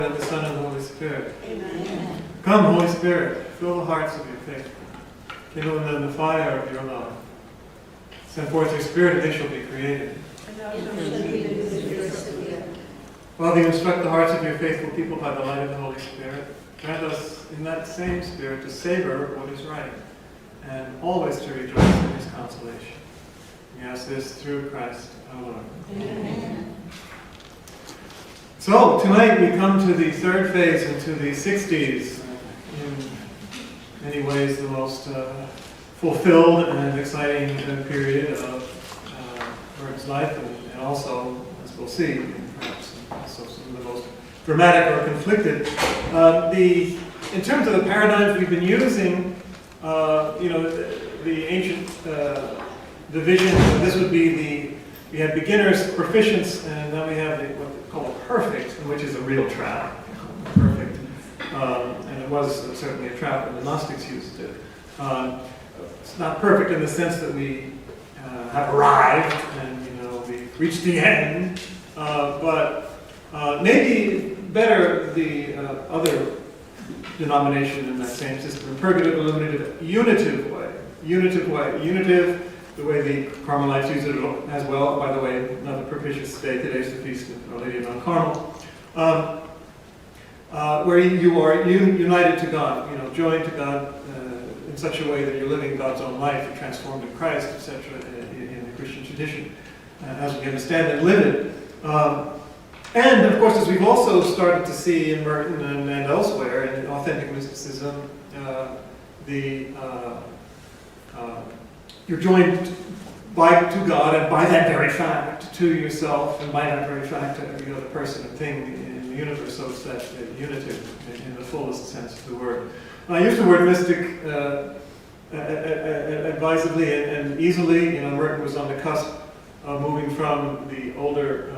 And the Son and the Holy Spirit. Amen. Come, Holy Spirit, fill the hearts of your faith. Kindle in them the fire of your love. Send forth your Spirit, and they shall be created. While you instruct the hearts of your faithful people by the light of the Holy Spirit, grant us in that same Spirit to savor what is right, and always to rejoice in his consolation. We ask this through Christ our Lord. Amen. So, tonight we come to the third phase into the 60s, in many ways the most fulfilled and exciting period of Merton's life, and also, as we'll see, perhaps also some of the most dramatic or conflicted. In terms of the paradigms we've been using, the ancient division, this would be we have beginners, proficients, and then we have what they call perfect, which is a real trap. Perfect. And it was certainly a trap when the Gnostics used it. It's not perfect in the sense that we have arrived and we've reached the end, but maybe better the other denomination in that same system, purgative, illuminative, unitive way. Unitive, the way the Carmelites use it as well. By the way, another propitious day, today's the feast of Our Lady of Mount Carmel, where you are united to God, joined to God in such a way that you're living God's own life, you're transformed in Christ, etc., in the Christian tradition, as we understand and live it. And, of course, as we've also started to see in Merton and elsewhere in authentic mysticism, you're joined to God, and by that very fact to yourself, and by that very fact to every other person and thing in the universe. So it's that unity in the fullest sense of the word. I use the word mystic advisedly and easily. Merton was on the cusp of moving from the older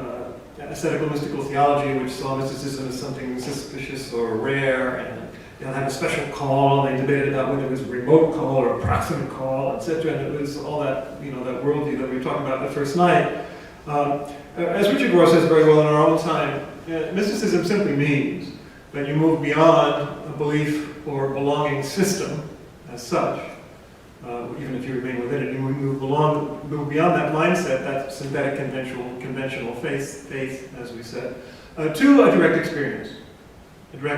ascetical mystical theology, which saw mysticism as something suspicious or rare, and had a special call. They debated about whether it was a remote call or a proximate call, etc. And it was all that that worldview that we were talking about the first night. As Richard Rohr says very well in our own time, mysticism simply means that you move beyond a belief or belonging system as such, even if you remain within it. You move beyond that mindset, that synthetic conventional faith, as we said, to a direct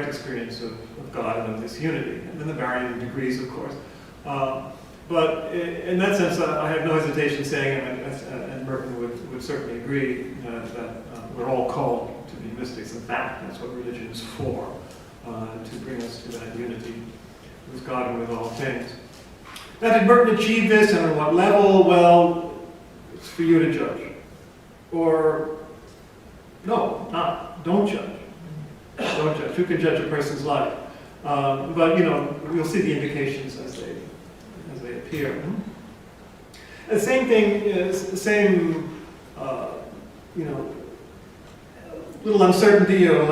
experience of God and of this unity, and then the varying degrees, of course. But in that sense, I have no hesitation saying, and Merton would certainly agree, that we're all called to be mystics. In fact, that's what religion is for, to bring us to that unity with God and with all things. Now, did Merton achieve this, and on what level? Well, it's for you to judge. Or, no, don't judge. Don't judge. Who can judge a person's life? But we'll see the indications as they appear. The same thing is the same, little uncertainty or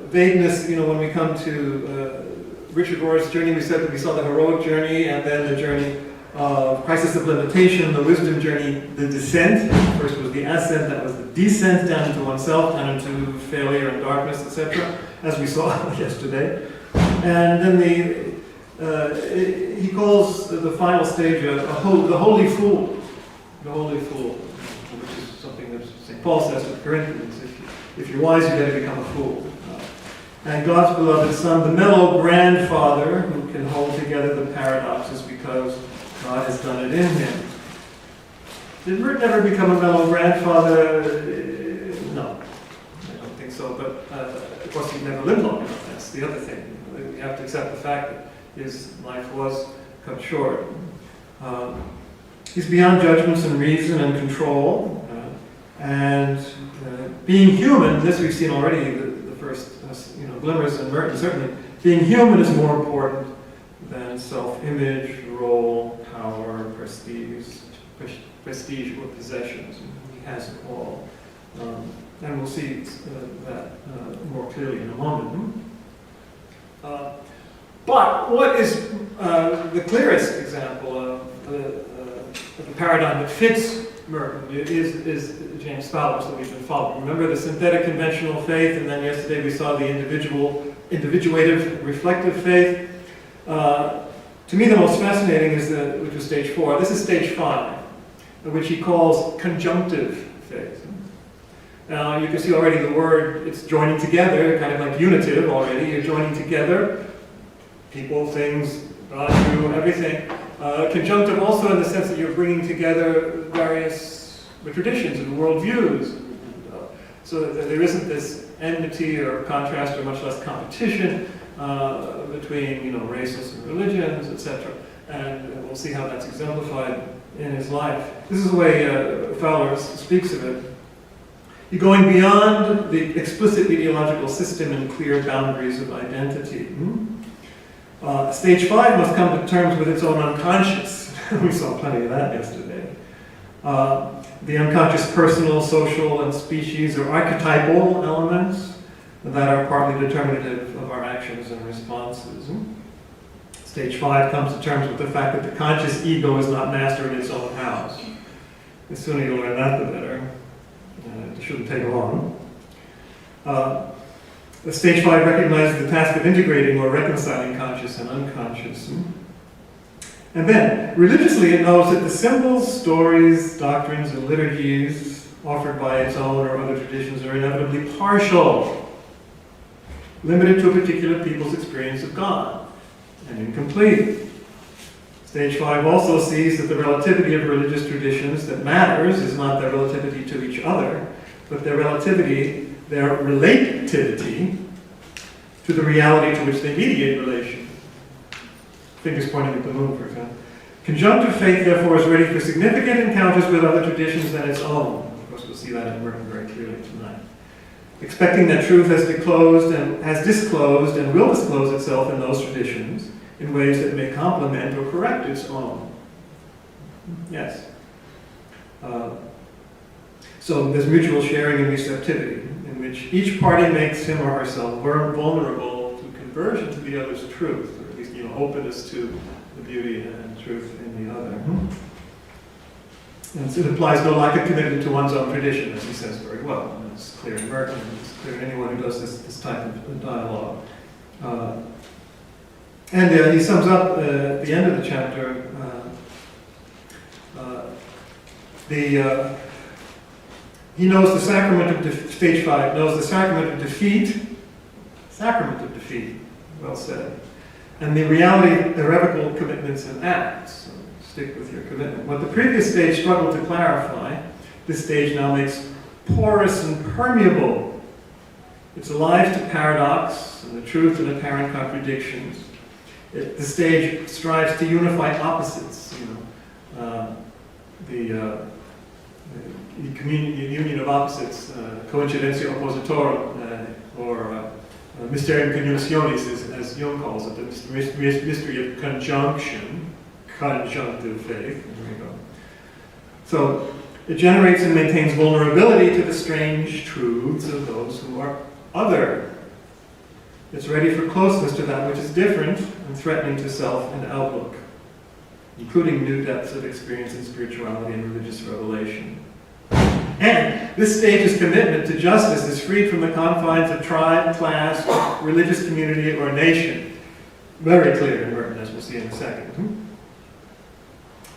vagueness. When we come to Richard Rohr's journey, we said that we saw the heroic journey, and then the journey of crisis of limitation, the wisdom journey, the descent. First was the ascent, that was the descent down into oneself, down into failure and darkness, etc., as we saw yesterday. And then he calls the final stage the holy fool. The holy fool, which is something that St. Paul says to the Corinthians, if you're wise, you better become a fool. And God's beloved Son, the mellow grandfather who can hold together the paradoxes because God has done it in him. Did Merton ever become a mellow grandfather? No, I don't think so. But of course, he never lived long enough. That's the other thing. We have to accept the fact that his life was cut short. He's beyond judgments and reason and control. And being human, this we've seen already, the first Glimmers and Merton, certainly, being human is more important than self-image, role, power, prestige or possessions. He has it all. And we'll see that more clearly in a moment. But what is the clearest example of the paradigm that fits Merton is James Fowler's that we've been following. Remember the synthetic conventional faith, and then yesterday we saw the individuative, reflective faith. To me, the most fascinating is which was stage 4. This is stage 5, which he calls conjunctive faith. Now, you can see already the word, it's joining together, kind of like unitive already. You're joining together people, things, God, you, everything. Conjunctive also in the sense that you're bringing together various traditions and worldviews. So that there isn't this enmity or contrast or much less competition between races and religions, etc. And we'll see how that's exemplified in his life. This is the way Fowler speaks of it. You're going beyond the explicit ideological system and clear boundaries of identity. Stage 5 must come to terms with its own unconscious. We saw plenty of that yesterday. The unconscious personal, social, and species or archetypal elements that are partly determinative of our actions and responses. Stage 5 comes to terms with the fact that the conscious ego is not master in its own house. The sooner you learn that, the better. It shouldn't take long. The stage 5 recognizes the task of integrating or reconciling conscious and unconscious. And then, religiously, it knows that the symbols, stories, doctrines, and liturgies offered by its own or other traditions are inevitably partial, limited to a particular people's experience of God, and incomplete. Stage 5 also sees that the relativity of religious traditions that matters is not their relativity to each other, but their relativity, their relativity to the reality to which they mediate relation. Fingers pointing at the moon, for example. Conjunctive faith, therefore, is ready for significant encounters with other traditions than its own. Of course, we'll see that in Merton very clearly tonight. Expecting that truth has disclosed and will disclose itself in those traditions in ways that may complement or correct its own. Yes. So there's mutual sharing and receptivity, in which each party makes him or herself vulnerable to conversion to the other's truth, or at least openness to the beauty and truth in the other. And it implies no lack of commitment to one's own tradition, as he says very well. And it's clear in Merton, and it's clear in anyone who does this type of dialogue. And he sums up at the end of the chapter he knows the sacrament of stage 5 knows the sacrament of defeat, well said, and the reality of irrevocable commitments and acts. So stick with your commitment. What the previous stage struggled to clarify, this stage now makes porous and permeable. It's alive to paradox and the truth and apparent contradictions. The stage strives to unify opposites, the union of opposites, coincidentia oppositorum, or mysterium coniugationis, as Jung calls it, the mystery of conjunction, conjunctive faith. There we go. So it generates and maintains vulnerability to the strange truths of those who are other. It's ready for closeness to that which is different and threatening to self and outlook, including new depths of experience in spirituality and religious revelation. And this stage's commitment to justice is freed from the confines of tribe, class, religious community, or nation. Very clear in Merton, as we'll see in a second.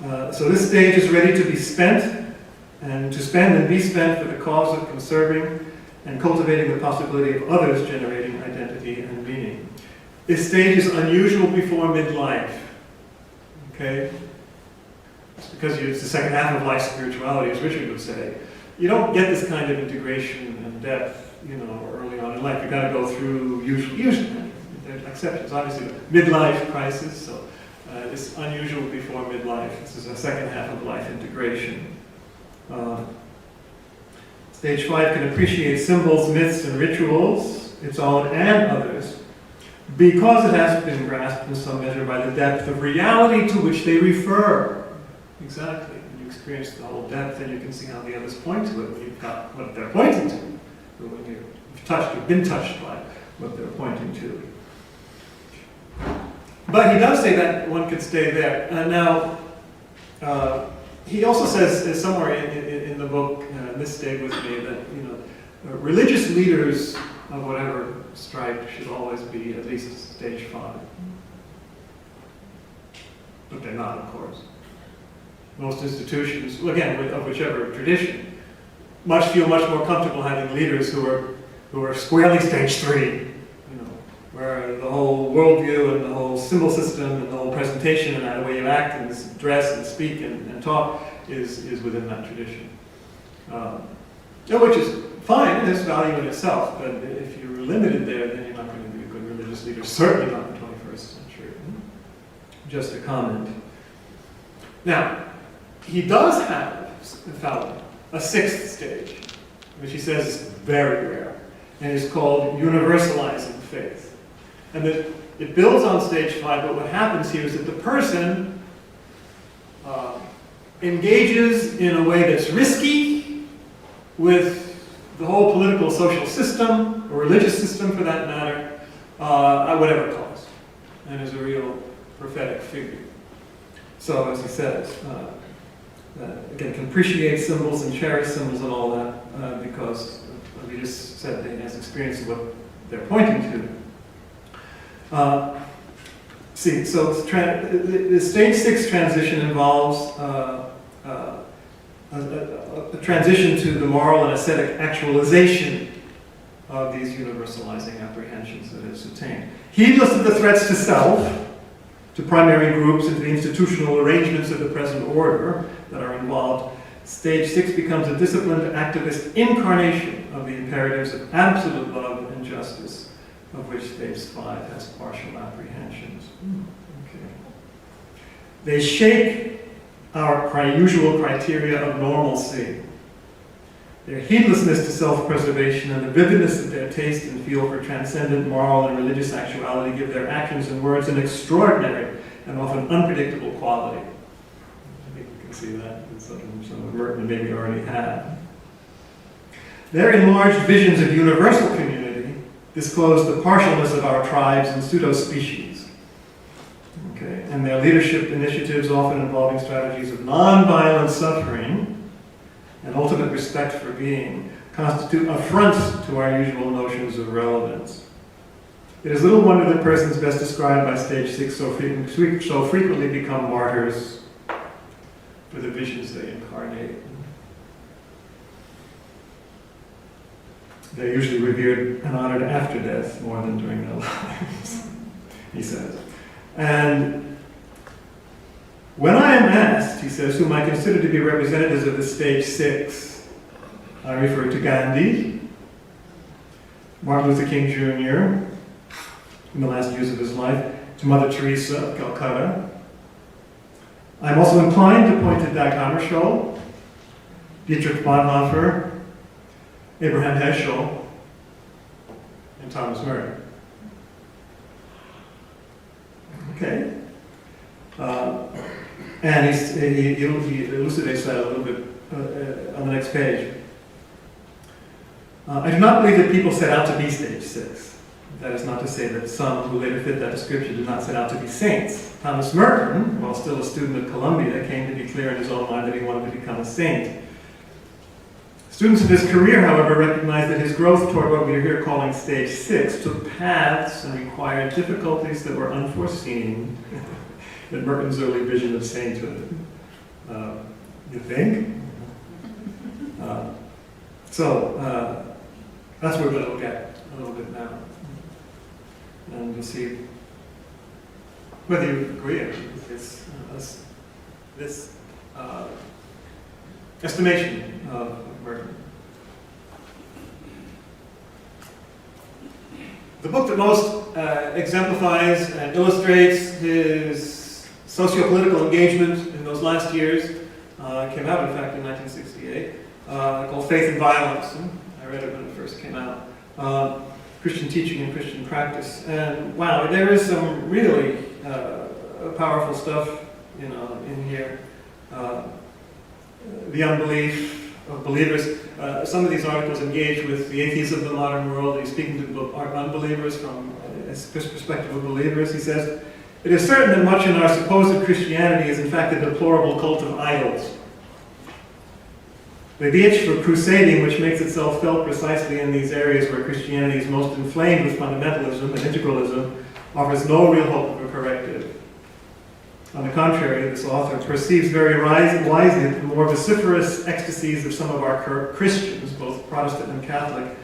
So this stage is ready to be spent, and to spend and be spent for the cause of conserving and cultivating the possibility of others generating identity and meaning. This stage is unusual before midlife. Okay? It's because it's the second half of life spirituality, as Richard would say. You don't get this kind of integration and depth, early on in life. You've got to go through usually. There are exceptions, obviously, the midlife crisis. So it's unusual before midlife. This is a second half of life integration. Stage 5 can appreciate symbols, myths, and rituals, its own and others, because it has been grasped in some measure by the depth of reality to which they refer. Exactly. When you experience the whole depth, then you can see how the others point to it, when you've got what they're pointing to, or when you've been touched by what they're pointing to. But he does say that one could stay there. Now, he also says somewhere in the book, this stayed with me, that religious leaders of whatever stripe should always be at least stage 5. But they're not, of course. Most institutions, again, of whichever tradition, feel much more comfortable having leaders who are squarely stage 3, where the whole worldview and the whole symbol system and the whole presentation and the way you act and dress and speak and talk is within that tradition. Which is fine, it has value in itself, but if you're limited there, then you're not going to be a good religious leader, certainly not in the 21st century. Just a comment. Now, he does have, Fallon, a 6th stage, which he says is very rare, and is called universalizing faith. And that it builds on stage 5, but what happens here is that the person engages in a way that's risky with the whole political social system, or religious system for that matter, at whatever cost, and is a real prophetic figure. So, as he says, again, can appreciate symbols and cherish symbols and all that, because we just said that he has experience of what they're pointing to. So the stage 6 transition involves a transition to the moral and ascetic actualization of these universalizing apprehensions that is attained. Heedless of the threats to self, to primary groups, and to the institutional arrangements of the present order that are involved, stage 6 becomes a disciplined activist incarnation of the imperatives of absolute love and justice, of which stage 5 has partial apprehensions. Okay. They shake our usual criteria of normalcy. Their heedlessness to self-preservation and the vividness of their taste and feel for transcendent moral and religious actuality give their actions and words an extraordinary and often unpredictable quality. I think you can see that in some of Merton maybe already had. Their enlarged visions of universal community disclose the partialness of our tribes and pseudo-species. Okay. And their leadership initiatives, often involving strategies of non-violent suffering and ultimate respect for being, constitute affronts to our usual notions of relevance. It is little wonder that persons best described by stage 6 so frequently become martyrs for the visions they incarnate. They're usually revered and honored after death more than during their lives, he says. And when I am asked, he says, whom I consider to be representatives of the stage 6, I refer to Gandhi, Martin Luther King Jr., in the last years of his life, to Mother Teresa of Calcutta. I'm also inclined to point to Dag Hammarskjöld, Dietrich Bonhoeffer, Abraham Heschel, and Thomas Merton. Okay. And he elucidates that a little bit on the next page. I do not believe that people set out to be stage 6. That is not to say that some who later fit that description did not set out to be saints. Thomas Merton, while still a student at Columbia, came to be clear in his own mind that he wanted to become a saint. Students of his career, however, recognized that his growth toward what we are here calling stage 6 took paths and required difficulties that were unforeseen in Merton's early vision of sainthood. You think? So that's what we're going to look at a little bit now. And we'll see whether you agree with this estimation of Merton. The book that most exemplifies and illustrates his socio-political engagement in those last years came out, in fact, in 1968, called Faith and Violence. I read it when it first came out. Christian Teaching and Christian Practice. And wow, there is some really powerful stuff, in here. The unbelief of believers. Some of these articles engage with the atheists of the modern world. He's speaking to unbelievers from a perspective of believers. He says, "It is certain that much in our supposed Christianity is in fact a deplorable cult of idols, The itch for crusading, which makes itself felt precisely in these areas where Christianity is most inflamed with fundamentalism and integralism, offers no real hope of a corrective. On the contrary, this author perceives very wisely the more vociferous ecstasies of some of our Christians, both Protestant and Catholic,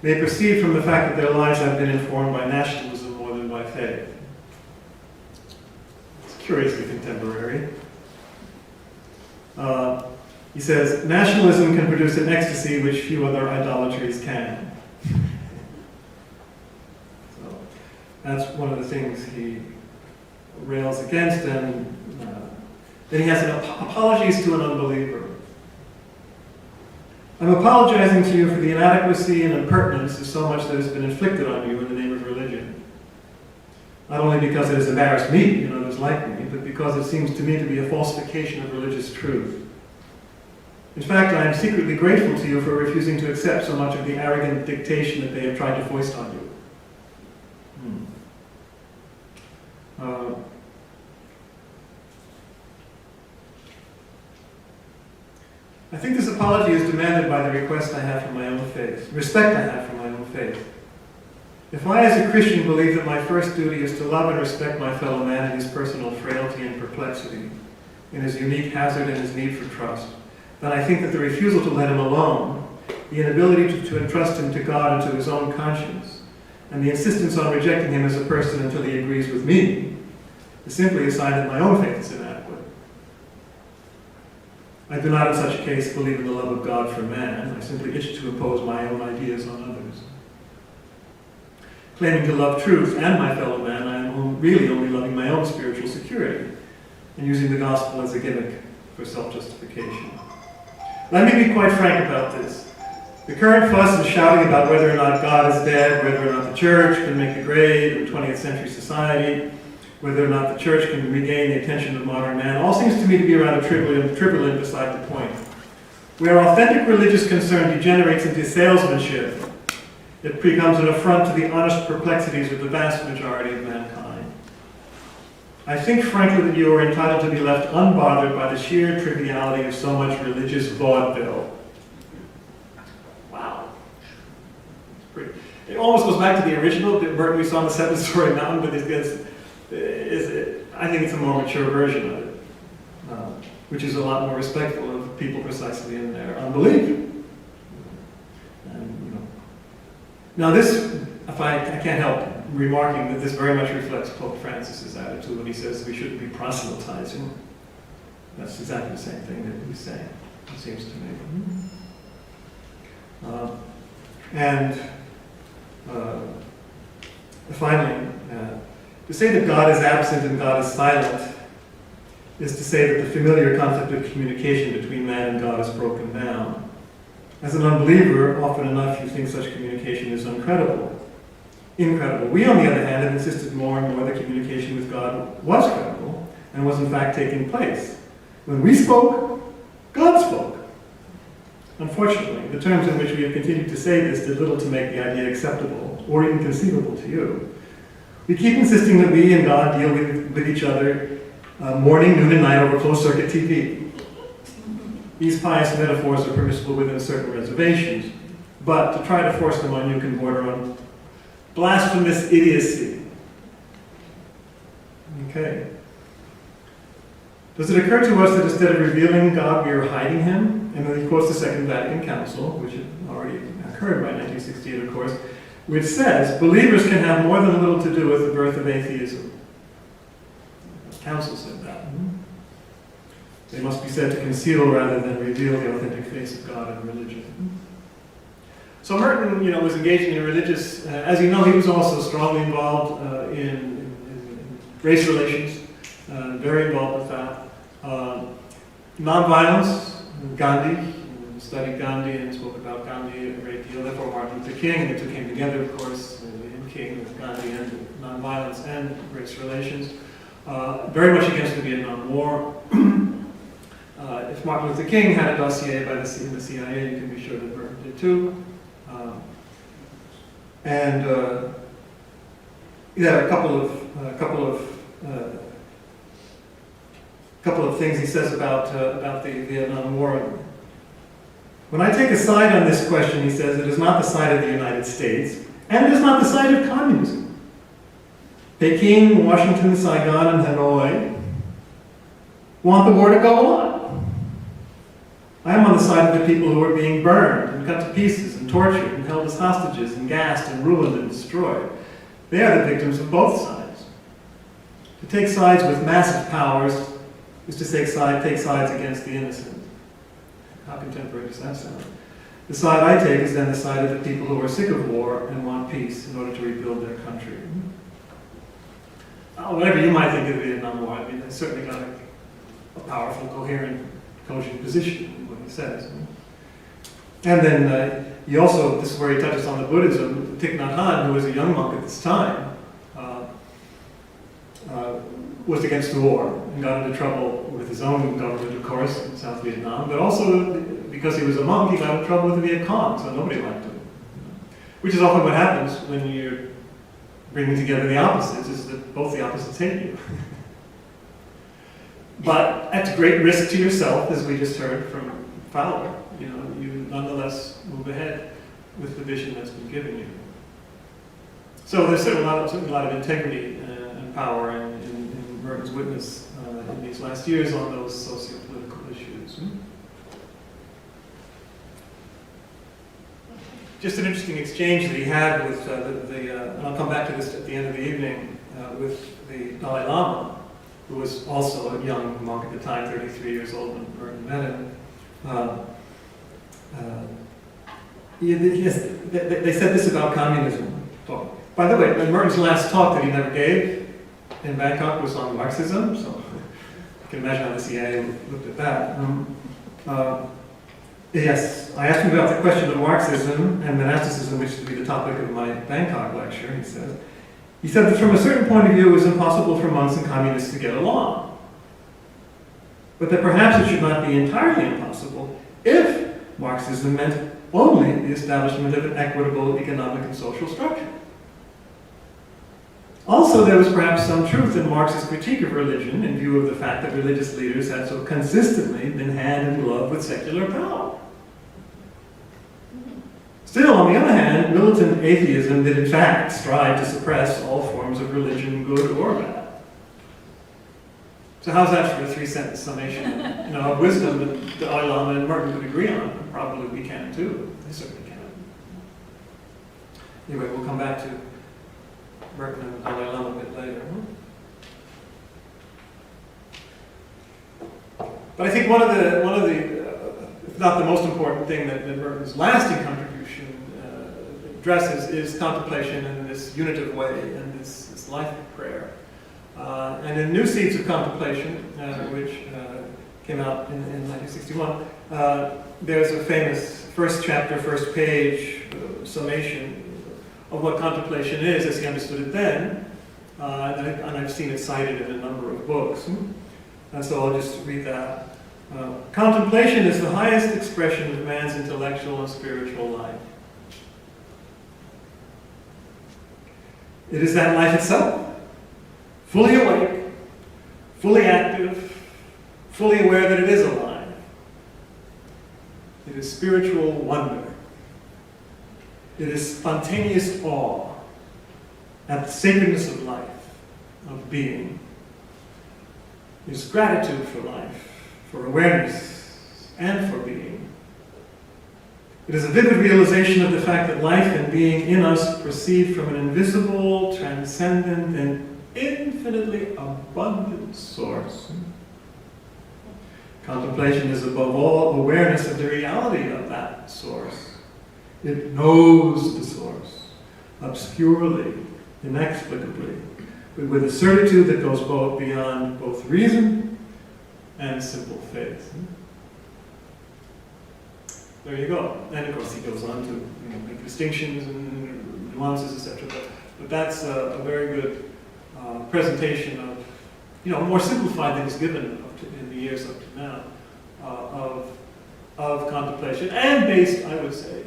may proceed from the fact that their lives have been informed by nationalism more than by faith. It's curiously contemporary. He says, nationalism can produce an ecstasy which few other idolatries can. So that's one of the things he rails against, and then he has an apologies to an unbeliever. I'm apologizing to you for the inadequacy and impertinence of so much that has been inflicted on you in the name of religion. Not only because it has embarrassed me and others like me, but because it seems to me to be a falsification of religious truth. In fact, I am secretly grateful to you for refusing to accept so much of the arrogant dictation that they have tried to foist on you. I think this apology is demanded by the request I have for my own faith, respect I have for my own faith. If I, as a Christian, believe that my first duty is to love and respect my fellow man in his personal frailty and perplexity, in his unique hazard and his need for trust, then I think that the refusal to let him alone, the inability to entrust him to God and to his own conscience, and the insistence on rejecting him as a person until he agrees with me, is simply a sign that my own faith is inadequate. I do not in such a case believe in the love of God for man. I simply itch to impose my own ideas on others. Claiming to love truth and my fellow man, I am really only loving my own spiritual security and using the gospel as a gimmick for self-justification. Let me be quite frank about this. The current fuss and shouting about whether or not God is dead, whether or not the church can make a grade in 20th century society, whether or not the church can regain the attention of modern man, all seems to me to be rather trivial and beside the point. Where authentic religious concern degenerates into salesmanship, it becomes an affront to the honest perplexities of the vast majority of mankind. I think, frankly, that you are entitled to be left unbothered by the sheer triviality of so much religious vaudeville. Wow. It almost goes back to the original that Merton we saw on the seven-story mountain, but I think it's a more mature version of it, which is a lot more respectful of people precisely in their unbelief. Now this, if I can't help remarking that this very much reflects Pope Francis's attitude when he says we shouldn't be proselytizing. That's exactly the same thing that he's saying, it seems to me. Finally, to say that God is absent and God is silent is to say that the familiar concept of communication between man and God is broken down. As an unbeliever, often enough you think such communication is incredible. We, on the other hand, have insisted more and more that communication with God was credible and was in fact taking place. When we spoke, God spoke. Unfortunately, the terms in which we have continued to say this did little to make the idea acceptable or even conceivable to you. We keep insisting that we and God deal with each other morning, noon, and night over closed-circuit TV. These pious metaphors are permissible within certain reservations, but to try to force them on you can border on blasphemous idiocy. Okay. Does it occur to us that instead of revealing God, we are hiding him? And then he quotes the Second Vatican Council, which had already occurred by 1968, of course, which says believers can have more than a little to do with the birth of atheism. The Council said that. They must be said to conceal rather than reveal the authentic face of God and religion. So Merton, was engaging in religious, as you know, he was also strongly involved in race relations, very involved with that. Nonviolence, Gandhi, studied Gandhi and spoke about Gandhi a great deal. Therefore, Martin Luther King, the two came together, of course, in King with Gandhi and nonviolence and race relations. Very much against the Vietnam War. If Martin Luther King had a dossier in the CIA, you can be sure that Merton did too. A couple of things he says about the Vietnam War. When I take a side on this question, he says, it is not the side of the United States, and it is not the side of communism. Peking, Washington, Saigon, and Hanoi want the war to go on. I am on the side of the people who are being burned and cut to pieces and tortured and held as hostages and gassed and ruined and destroyed. They are the victims of both sides. To take sides with massive powers is to take sides against the innocent. How contemporary does that sound? The side I take is then the side of the people who are sick of war and want peace in order to rebuild their country. Whatever you might think of the Vietnam War, I mean, it's certainly got a powerful, coherent, cogent position in what he says. And then he also, this is where he touches on the Buddhism, Thich Nhat Hanh, who was a young monk at this time, was against the war and got into trouble with his own government, of course, in South Vietnam, but also because he was a monk, he got into trouble with the Viet Cong, so nobody liked him. Which is often what happens when you're bringing together the opposites, is that both the opposites hate you. But at great risk to yourself, as we just heard from Fowler, you nonetheless move ahead with the vision that's been given you. So there's certainly a lot of integrity and power in Merton's witness in these last years on those socio-political issues. Just an interesting exchange that he had with and I'll come back to this at the end of the evening, with the Dalai Lama, who was also a young monk at the time, 33 years old when Merton met him. They said this about communism. By the way, Merton's last talk that he never gave in Bangkok was on Marxism, so you can imagine how the CIA looked at that. Yes, I asked him about the question of Marxism and monasticism, which is to be the topic of my Bangkok lecture, he said. He said that from a certain point of view, it was impossible for monks and communists to get along. But that perhaps it should not be entirely impossible if Marxism meant only the establishment of an equitable economic and social structure. Also, there was perhaps some truth in Marx's critique of religion in view of the fact that religious leaders had so consistently been hand in glove with secular power. Still, on the other hand, militant atheism did in fact strive to suppress all forms of religion, good or bad. So how's that for a three-sentence summation of wisdom that the Dalai Lama and Merton could agree on? And probably we can too. They certainly can. Anyway, we'll come back to Merton and Dalai Lama a bit later. But I think one of the if not the most important thing that Merton's lasting contribution addresses is contemplation in this unitive way and this life of prayer. And in New Seeds of Contemplation, which came out in 1961, there's a famous first chapter, first page summation of what contemplation is as he understood it then, and I've seen it cited in a number of books. And so I'll just read that. Contemplation is the highest expression of man's intellectual and spiritual life. It is that life itself, fully awake, fully active, fully aware that it is alive. It is spiritual wonder. It is spontaneous awe at the sacredness of life, of being. It is gratitude for life, for awareness, and for being. It is a vivid realization of the fact that life and being in us proceed from an invisible, transcendent, and infinitely abundant source. Contemplation is above all awareness of the reality of that source. It knows the source, obscurely, inexplicably, but with a certitude that goes beyond both reason and simple faith. There you go. And of course he goes on to make distinctions and nuances, etc. But that's a very good presentation of, more simplified than is given in the years up to now, of contemplation, and based, I would say,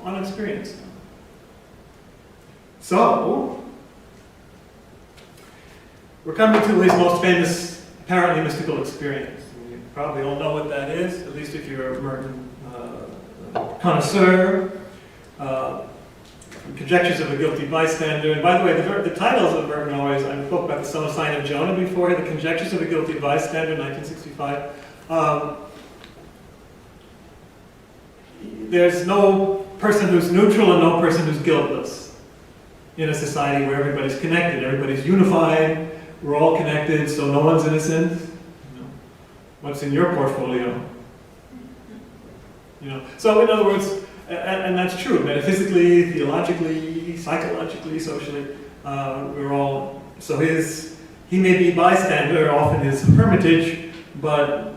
on experience. So, we're coming to his most famous, apparently mystical experience. You probably all know what that is, at least if you're a Merton connoisseur, conjectures of a guilty bystander. And by the way, the titles of Merton always, I spoke about the Summer Sign of Jonah before, the conjectures of a guilty bystander, 1965. There's no person who's neutral and no person who's guiltless in a society where everybody's connected, everybody's unified, we're all connected, so no one's innocent. What's in your portfolio? So in other words, and that's true, metaphysically, theologically, psychologically, socially, we're all, so he may be bystander off in his hermitage, but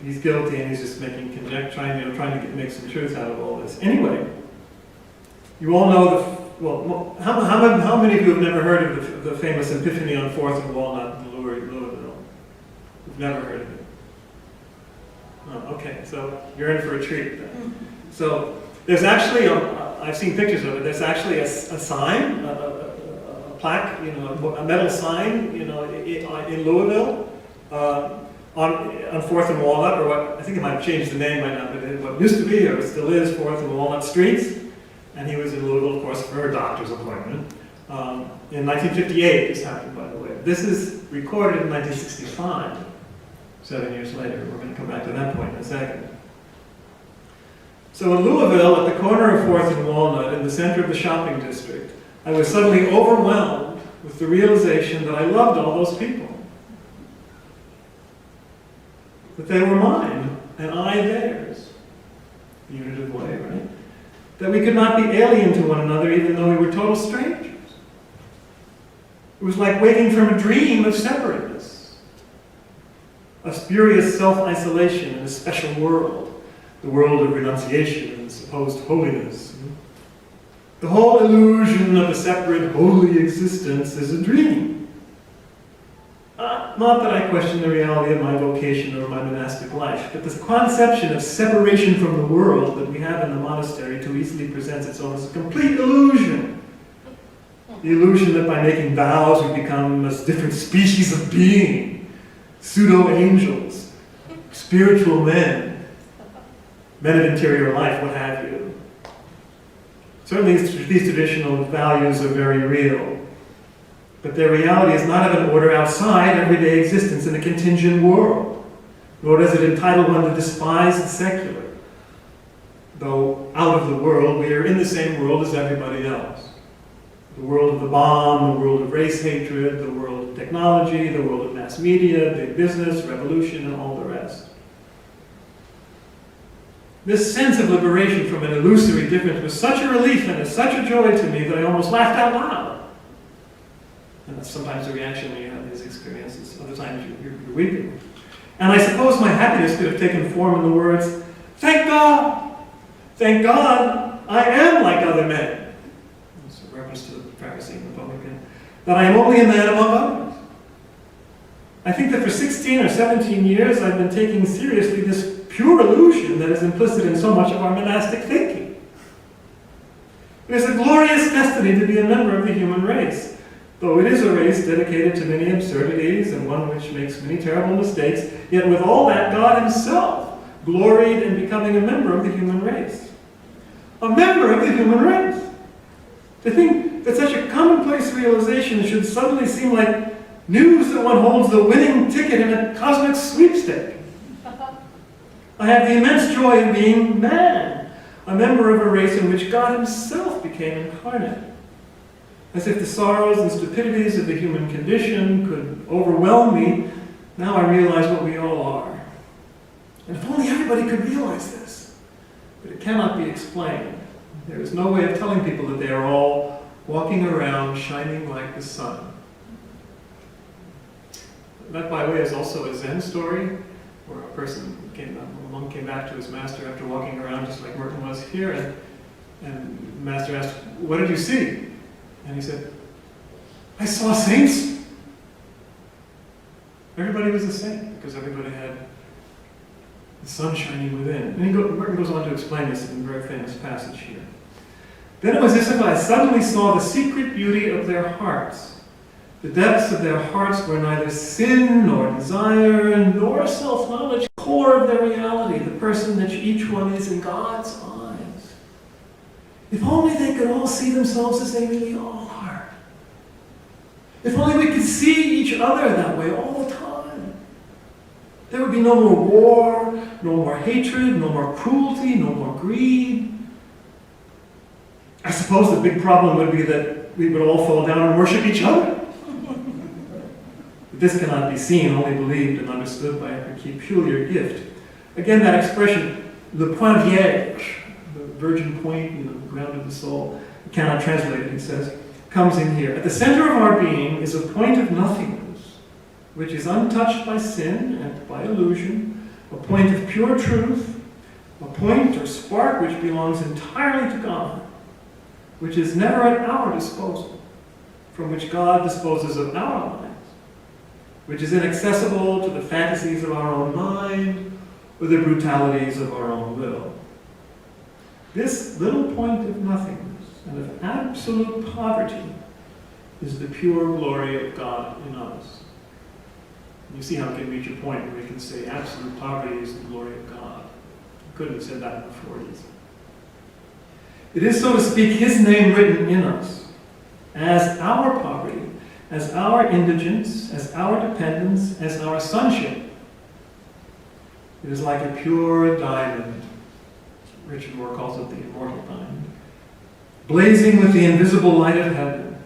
he's guilty and he's just making trying to make some truth out of all this. Anyway, you all know how many of you have never heard of the famous Epiphany on 4th and Walnut in Louisville? You've never heard of it? Oh, okay, so you're in for a treat then. So there's actually, I've seen pictures of it, there's actually a sign, a plaque, a metal sign, in Louisville, on 4th and Walnut, or what, I think it might have changed the name by now, but what used to be, or still is, 4th and Walnut Streets. And he was in Louisville, of course, for a doctor's appointment. In 1958, this happened, by the way. This is recorded in 1965, 7 years later. We're going to come back to that point in a second. So in Louisville, at the corner of 4th and Walnut, in the center of the shopping district, I was suddenly overwhelmed with the realization that I loved all those people. That they were mine, and I theirs. Unitive way, right? That we could not be alien to one another even though we were total strangers. It was like waking from a dream of separateness, of spurious self-isolation in a special world, the world of renunciation and supposed holiness. The whole illusion of a separate, holy existence is a dream. Not that I question the reality of my vocation or my monastic life, but this conception of separation from the world that we have in the monastery too easily presents itself as a complete illusion. The illusion that by making vows we become a different species of being, pseudo-angels, spiritual men, men of interior life, what have you. Certainly these traditional values are very real. But their reality is not of an order outside everyday existence in a contingent world, nor does it entitle one to despise the secular. Though out of the world, we are in the same world as everybody else. The world of the bomb, the world of race hatred, the world of technology, the world of mass media, big business, revolution, and all the rest. This sense of liberation from an illusory difference was such a relief and such a joy to me that I almost laughed out loud. And that's sometimes the reaction when you have these experiences. Other times you're weeping. And I suppose my happiness could have taken form in the words, "Thank God! Thank God I am like other men." It's a reference to the Pharisee and the publican. That I am only a man among others. I think that for 16 or 17 years I've been taking seriously this pure illusion that is implicit in so much of our monastic thinking. It is a glorious destiny to be a member of the human race. Though it is a race dedicated to many absurdities and one which makes many terrible mistakes, yet with all that, God himself gloried in becoming a member of the human race. A member of the human race. To think that such a commonplace realization should suddenly seem like news that one holds the winning ticket in a cosmic sweepstake. I have the immense joy of being man, a member of a race in which God himself became incarnate. As if the sorrows and stupidities of the human condition could overwhelm me, now I realize what we all are. And if only everybody could realize this. But it cannot be explained. There is no way of telling people that they are all walking around shining like the sun. That, by the way, is also a Zen story, where a monk came back to his master after walking around just like Merton was here, and the master asked, "What did you see?" And he said, "I saw saints." Everybody was a saint because everybody had the sun shining within. And Merton goes on to explain this in a very famous passage here. "Then it was as if I suddenly saw the secret beauty of their hearts. The depths of their hearts were neither sin nor desire nor self-knowledge. The core of their reality, the person that each one is in God's eyes. If only they could all see themselves as they really all are. If only we could see each other that way all the time. There would be no more war, no more hatred, no more cruelty, no more greed. I suppose the big problem would be that we would all fall down and worship each other. But this cannot be seen, only believed and understood by a peculiar gift. Again, that expression, le point vierge, the virgin point, the ground of the soul, cannot translate it, he says, comes in here. At the center of our being is a point of nothingness, which is untouched by sin and by illusion, a point of pure truth, a point or spark which belongs entirely to God, which is never at our disposal, from which God disposes of our lives, which is inaccessible to the fantasies of our own mind or the brutalities of our own will. This little point of nothingness and of absolute poverty is the pure glory of God in us. You see how it can reach a point where we can say absolute poverty is the glory of God. We couldn't have said that in the 40s. It is, so to speak, His name written in us as our poverty, as our indigence, as our dependence, as our sonship. It is like a pure diamond. Richard Moore calls it the immortal diamond, blazing with the invisible light of heaven.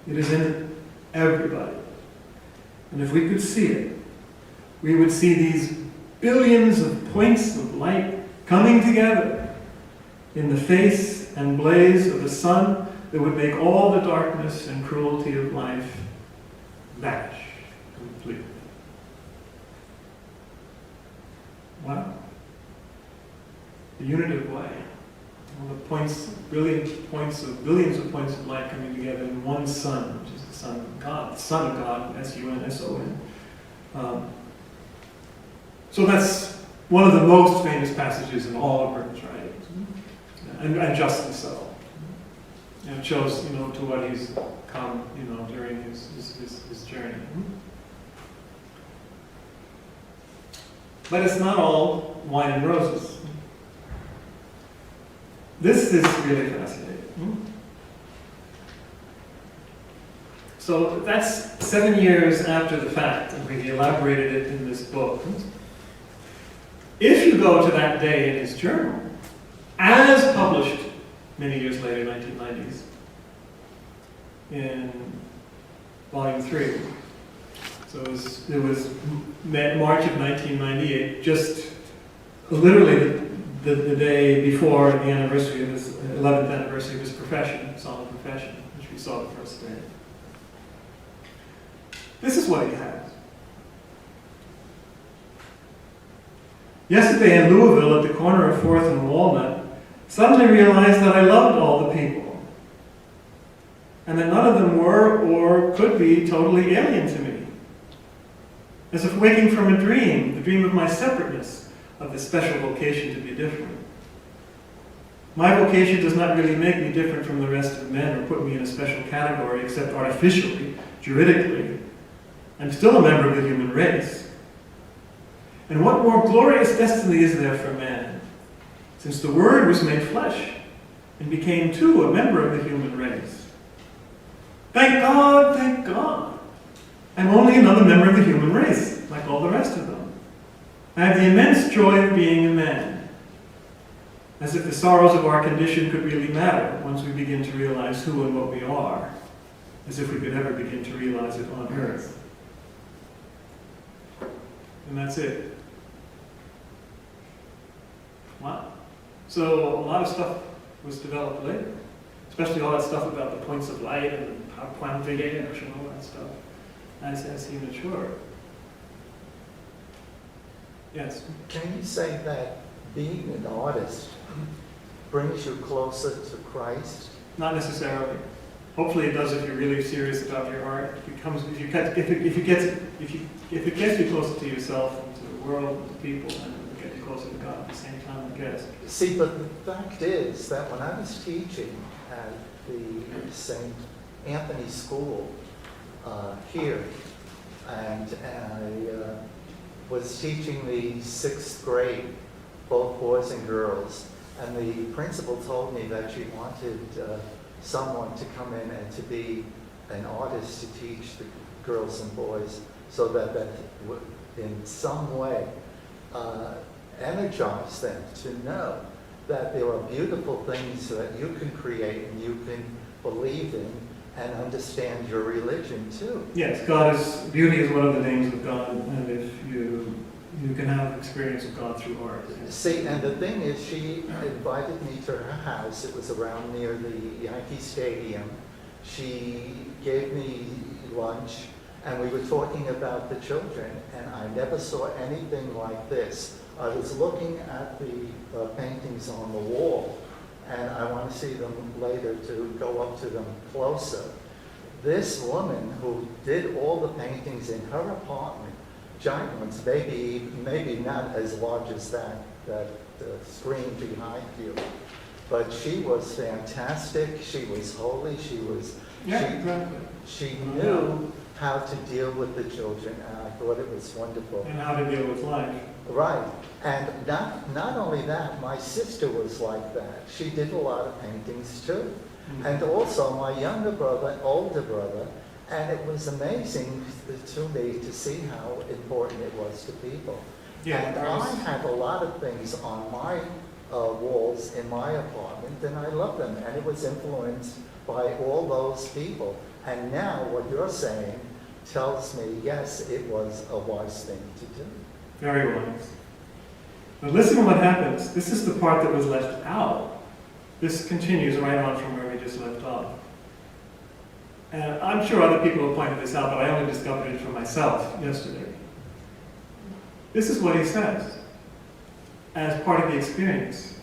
It is in everybody. And if we could see it, we would see these billions of points of light coming together in the face and blaze of the sun that would make all the darkness and cruelty of life vanish completely. Wow. The unitive way. All the points, brilliant points of billions of points of light coming together in one sun, which is the Son of God, the Son of God, S-U-N-S-O-N. So that's one of the most famous passages in all of Merton's writings, and justly so. And it shows, to what he's come, during his journey. But it's not all wine and roses. This is really fascinating. So that's 7 years after the fact, and we elaborated it in this book. If you go to that day in his journal, as published many years later, 1990s, in volume 3. So it was March of 1998, just literally the day before the anniversary of his 11th anniversary of his profession, solemn profession, which we saw the first day. This is what he has. Yesterday in Louisville, at the corner of 4th and Walnut, suddenly realized that I loved all the people, and that none of them were or could be totally alien to me. As if waking from a dream, the dream of my separateness, of the special vocation to be different. My vocation does not really make me different from the rest of men or put me in a special category, except artificially, juridically. I'm still a member of the human race. And what more glorious destiny is there for man, since the Word was made flesh and became too a member of the human race? Thank God, thank God. I'm only another member of the human race, like all the rest of them. I have the immense joy of being a man, as if the sorrows of our condition could really matter once we begin to realize who and what we are, as if we could ever begin to realize it on earth. And that's it. Wow. So a lot of stuff was developed later, especially all that stuff about the points of light and point vierge and all that stuff, as he matured. Yes? Can you say that being an artist brings you closer to Christ? Not necessarily. Hopefully it does if you're really serious about your art. If it gets you closer to yourself and to the world and to people, and it will get you closer to God at the same time, I guess. See, but the fact is that when I was teaching at the St. Anthony School here, and I was teaching the 6th grade, both boys and girls, And the principal told me that she wanted someone to come in and to be an artist to teach the girls and boys so that would in some way energize them to know that there are beautiful things that you can create and you can believe in and understand your religion too. Yes, beauty is one of the names of God, and if you can have experience of God through art. See, and the thing is, she invited me to her house. It was around near the Yankee Stadium. She gave me lunch, and we were talking about the children, and I never saw anything like this. I was looking at the paintings on the wall, and I want to see them later to go up to them closer. This woman who did all the paintings in her apartment, giant ones, maybe not as large as that screen behind you, but she was fantastic. She was holy. She knew how to deal with the children, and I thought it was wonderful. And how to deal with life. Right. And not only that, my sister was like that. She did a lot of paintings too. Mm-hmm. And also my younger brother, older brother, and it was amazing to me to see how important it was to people. Yeah, and I have a lot of things on my walls in my apartment, and I love them. And it was influenced by all those people. And now what you're saying tells me, yes, it was a wise thing to do. Very wise. But listen to what happens. This is the part that was left out. This continues right on from where we just left off. And I'm sure other people have pointed this out, but I only discovered it for myself yesterday. This is what he says as part of the experience.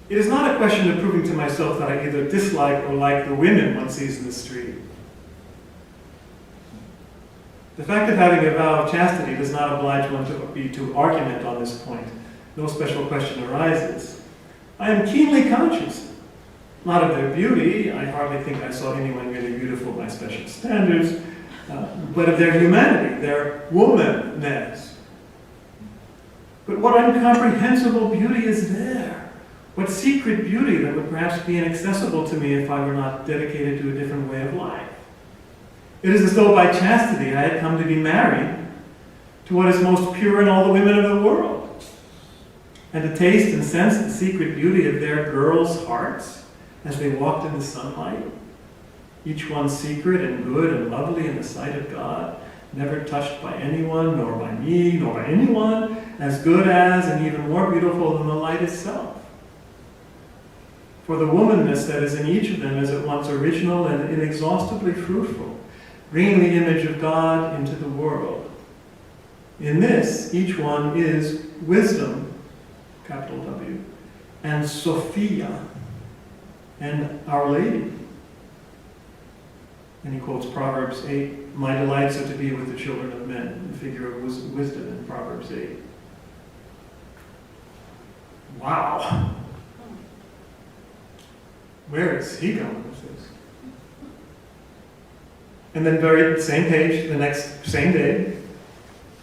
It is not a question of proving to myself that I either dislike or like the women one sees in the street. The fact of having a vow of chastity does not oblige one to argument on this point. No special question arises. I am keenly conscious, not of their beauty, I hardly think I saw anyone really beautiful by special standards, but of their humanity, their womanness. But what incomprehensible beauty is there? What secret beauty that would perhaps be inaccessible to me if I were not dedicated to a different way of life? It is as though by chastity I had come to be married to what is most pure in all the women of the world, and to taste and sense the secret beauty of their girls' hearts as they walked in the sunlight, each one secret and good and lovely in the sight of God, never touched by anyone, nor by me, nor by anyone, as good as and even more beautiful than the light itself. For the womanness that is in each of them is at once original and inexhaustibly fruitful, bringing the image of God into the world. In this, each one is wisdom, capital W, and Sophia, and Our Lady. And he quotes Proverbs 8, my delights are to be with the children of men, the figure of wisdom in Proverbs 8. Wow. Where is he going with this? And then very same page, same day,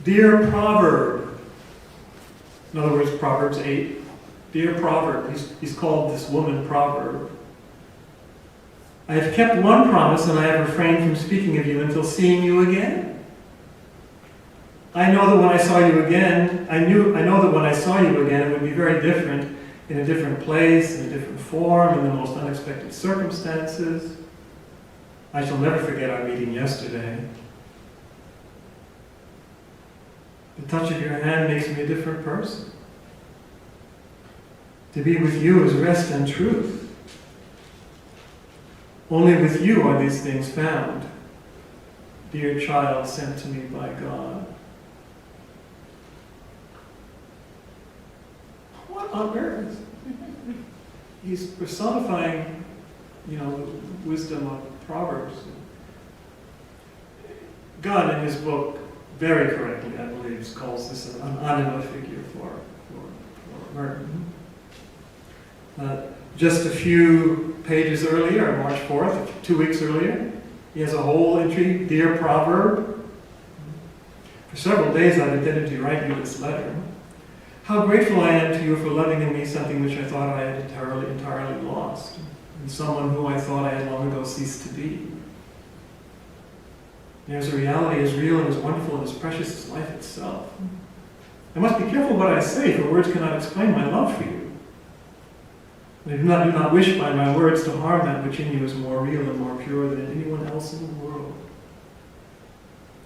dear proverb. In other words, Proverbs 8, dear proverb. He's called this woman proverb. I have kept one promise and I have refrained from speaking of you until seeing you again. I know that when I saw you again, I know that when I saw you again, it would be very different, in a different place, in a different form, in the most unexpected circumstances. I shall never forget our meeting yesterday. The touch of your hand makes me a different person. To be with you is rest and truth. Only with you are these things found, dear child sent to me by God. What on earth? He's personifying, the wisdom of Proverbs. God, in his book, very correctly, I believe, calls this an anima figure for Merton. Just a few pages earlier, on March 4th, 2 weeks earlier, he has a whole entry, dear proverb. For several days I've intended to write you this letter. How grateful I am to you for loving in me something which I thought I had entirely lost, and someone who I thought I had long ago ceased to be. There's a reality as real and as wonderful and as precious as life itself. I must be careful what I say, for words cannot explain my love for you. I do not wish by my words to harm that which in you is more real and more pure than in anyone else in the world.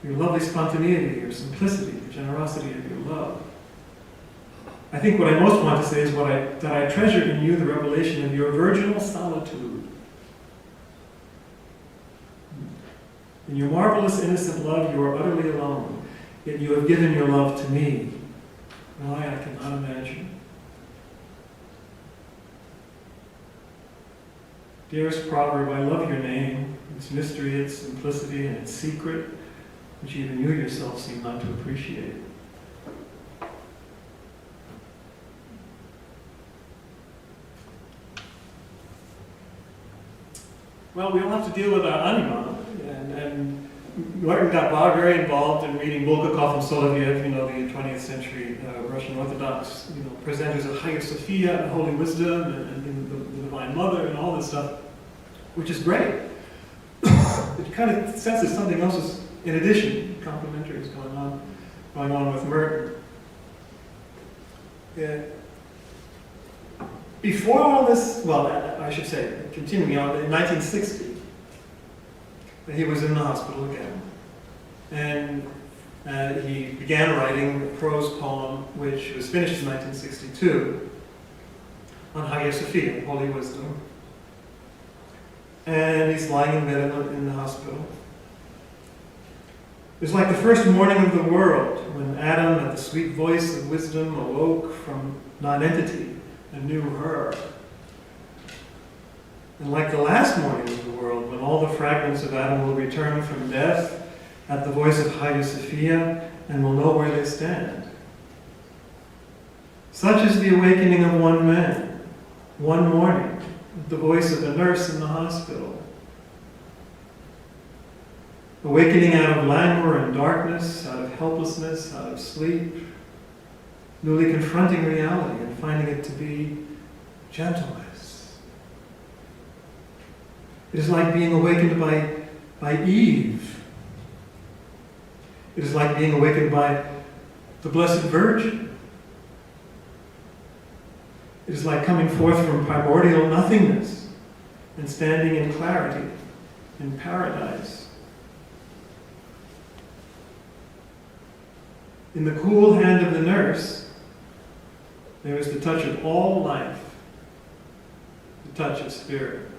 Your lovely spontaneity, your simplicity, the generosity of your love. I think what I most want to say is that I treasured in you the revelation of your virginal solitude. In your marvelous innocent love, you are utterly alone, yet you have given your love to me. Why, I cannot imagine. Dearest proverb, I love your name, its mystery, its simplicity, and its secret, which even you yourself seem not to appreciate. Well, we all have to deal with our anima, and Merton got very involved in reading Bulgakov and Soloviev, the 20th century Russian Orthodox, presenters of Hagia Sophia and Holy Wisdom and the Divine Mother and all this stuff, which is great. It kind of senses something else is, in addition, complementary is going on with Merton. Yeah. Before all this, I should say, continuing on, in 1960, he was in the hospital again. And he began writing a prose poem, which was finished in 1962, on Hagia Sophia, Holy Wisdom. And he's lying in bed in the hospital. It was like the first morning of the world, when Adam, at the sweet voice of wisdom, awoke from nonentity and knew her. And like the last morning of the world, when all the fragments of Adam will return from death at the voice of Hagia Sophia and will know where they stand. Such is the awakening of one man, one morning, with the voice of a nurse in the hospital. Awakening out of languor and darkness, out of helplessness, out of sleep, newly confronting reality and finding it to be gentleness. It is like being awakened by Eve. It is like being awakened by the Blessed Virgin. It is like coming forth from primordial nothingness and standing in clarity, in paradise. In the cool hand of the nurse, there is the touch of all life, the touch of spirit.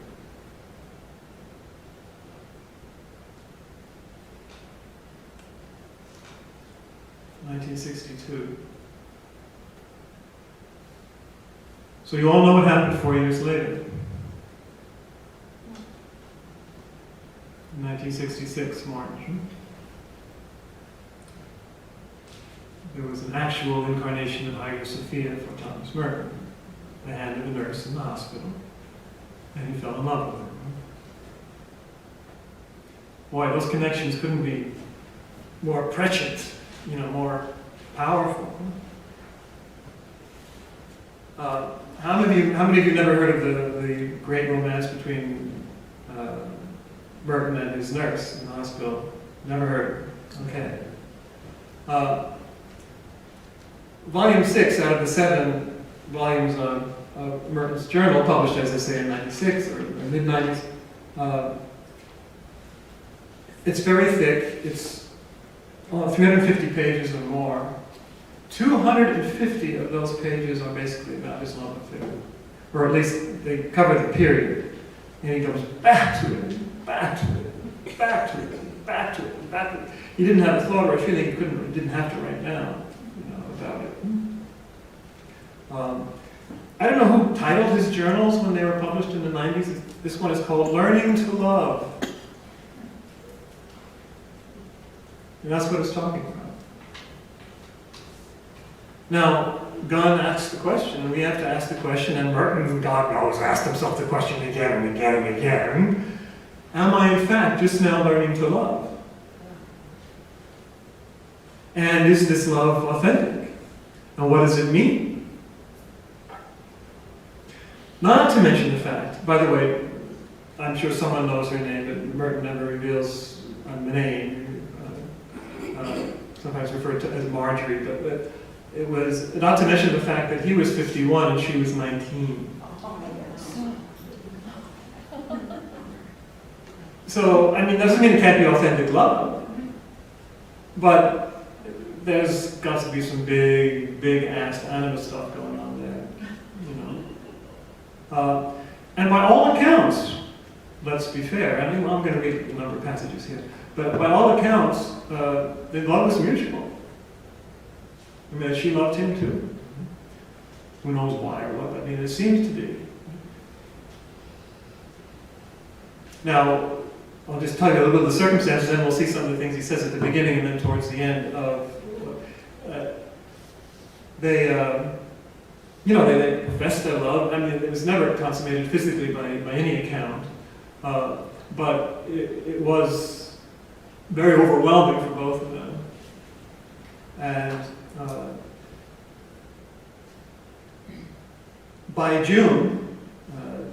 (1962). So you all know what happened 4 years later. In 1966, March. There was an actual incarnation of Hagia Sophia for Thomas Merton, the hand of a nurse in the hospital, and he fell in love with her. Boy, those connections couldn't be more prescient, more powerful. How many of you never heard of the great romance between Merton and his nurse in the hospital? Never heard. Okay. Volume 6 out of the 7 volumes of Merton's journal, published, as I say, in 96 or mid-90s. It's very thick. It's 350 pages or more. 250 of those pages are basically about his love affair. Or at least they cover the period. And he goes back to it, back to it, back to it, back to it, back to it. He didn't have a thought or a feeling he didn't have to write down about it. I don't know who titled his journals when they were published in the 90s. This one is called Learning to Love. And that's what it's talking about. Now, Gunn asks the question, and we have to ask the question, and Merton, God knows, asked himself the question again and again and again. Am I, in fact, just now learning to love? And is this love authentic? And what does it mean? Not to mention the fact, by the way, I'm sure someone knows her name, but Merton never reveals the name. Sometimes referred to as Marjorie, but it was, not to mention the fact that he was 51 and she was 19. Oh my goodness. So, I mean, doesn't mean it can't be authentic love, but there's got to be some big ass animal stuff going on there, you know. And by all accounts, let's be fair, I mean, I'm going to read a number of passages here, but by all accounts, the love was mutual. I mean, she loved him too. Who knows why or what, I mean, it seems to be. Now, I'll just tell you a little bit of the circumstances, and we'll see some of the things he says at the beginning and then towards the end of. They professed their love. I mean, it was never consummated physically by any account, but it was very overwhelming for both of them. And by June,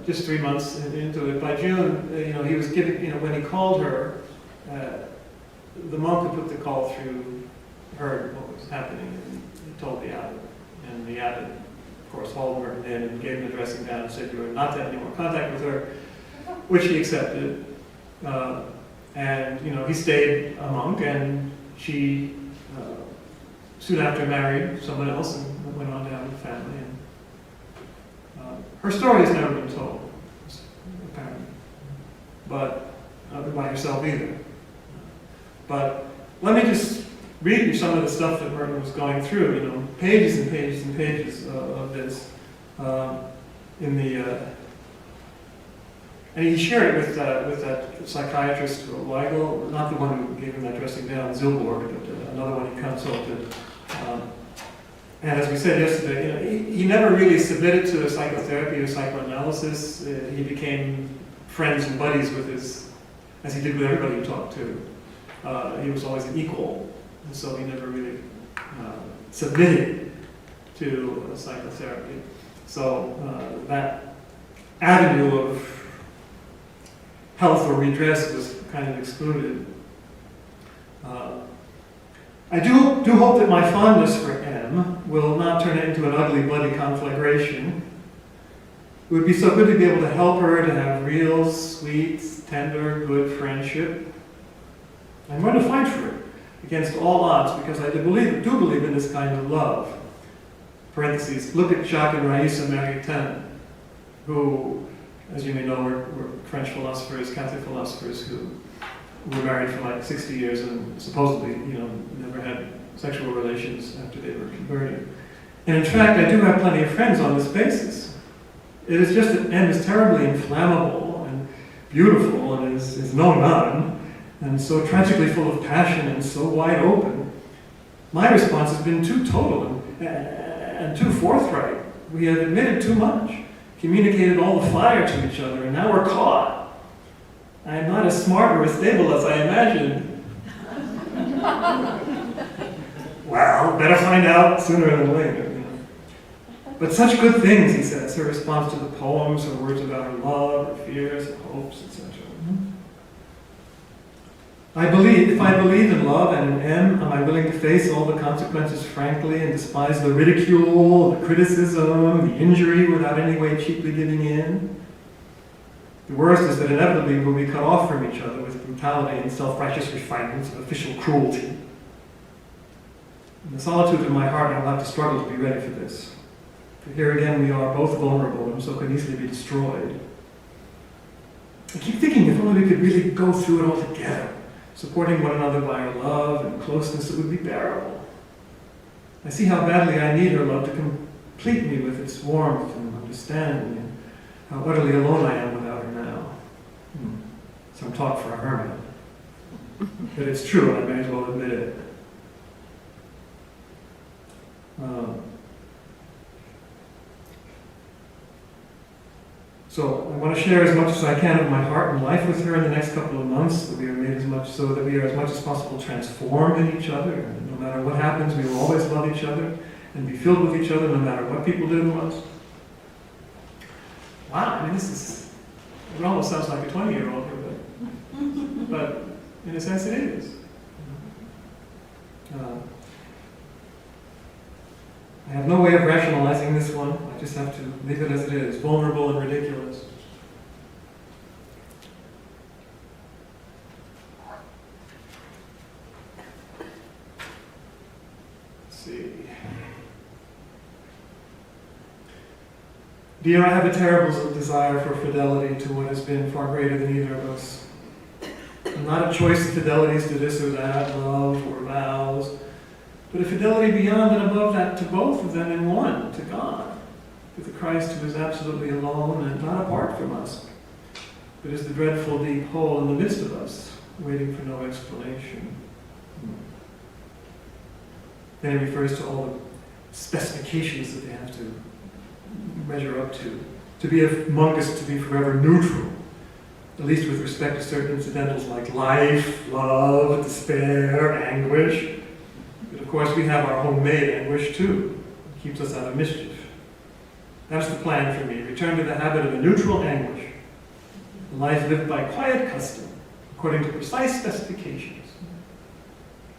just 3 months into it, by June, he was giving, when he called her, the monk who put the call through heard what was happening and he told the abbot. And the abbot, of course, hauled Merton in and gave him the dressing down and said you were not to have any more contact with her, which he accepted. And he stayed a monk, and she soon after married someone else and went on to have a family. And her story has never been told, apparently, but by herself either. But let me just read you some of the stuff that Merton was going through. Pages and pages and pages of this and he shared it with that psychiatrist, Weigel, not the one who gave him that dressing down, Zilborg, but another one he consulted. And as we said yesterday, he never really submitted to psychotherapy or psychoanalysis. He became friends and buddies with as he did with everybody he talked to. He was always an equal, and so he never really submitted to psychotherapy. So that avenue of health or redress was kind of excluded. I do hope that my fondness for M will not turn into an ugly, bloody conflagration. It would be so good to be able to help her to have real, sweet, tender, good friendship. I'm going to fight for it against all odds because I do believe in this kind of love. Parentheses, look at Jacques and Raissa Maritain, who, as you may know, were French philosophers, Catholic philosophers who were married for like 60 years and supposedly, never had sexual relations after they were converted. And in fact, I do have plenty of friends on this basis. It is just that M is terribly inflammable and beautiful and is no none, and so tragically full of passion and so wide open. My response has been too total and too forthright. We have admitted too much, communicated all the fire to each other, and now we're caught. I am not as smart or as stable as I imagined. Well, better find out sooner than later. But such good things, he says, her response to the poems, her words about her love, her fears, her hopes, etc. If I believe in love and in M, am I willing to face all the consequences frankly and despise the ridicule, the criticism, the injury without any way cheaply giving in? The worst is that inevitably we'll be cut off from each other with brutality and self-righteous refinements of official cruelty. In the solitude of my heart, I will have to struggle to be ready for this. For here again we are both vulnerable and so can easily be destroyed. I keep thinking if only we could really go through it all together, supporting one another by our love and closeness, it would be bearable. I see how badly I need her love to complete me with its warmth and understanding, and how utterly alone I am without her now. Some talk for a hermit. But it's true, I may as well admit it. So I want to share as much as I can of my heart and life with her in the next couple of months, that we are made as much so that we are as much as possible transformed in each other. And no matter what happens, we will always love each other and be filled with each other no matter what people do to us. Wow, I mean, it almost sounds like a 20-year-old here, but in a sense it is. I have no way of rationalizing this one. I just have to leave it as it is, vulnerable and ridiculous. Let's see. Dear, I have a terrible desire for fidelity to what has been far greater than either of us. And not a choice of fidelities to this or that, love or vows, but a fidelity beyond and above that to both of them in one, to God, to the Christ who is absolutely alone and not apart from us, but is the dreadful deep hole in the midst of us, waiting for no explanation. Then he refers to all the specifications that they have to measure up to. To be a monk is to be forever neutral, at least with respect to certain incidentals like life, love, despair, anguish. But of course we have our homemade anguish too. It keeps us out of mischief. That's the plan for me. Return to the habit of a neutral anguish. A life lived by quiet custom, according to precise specifications.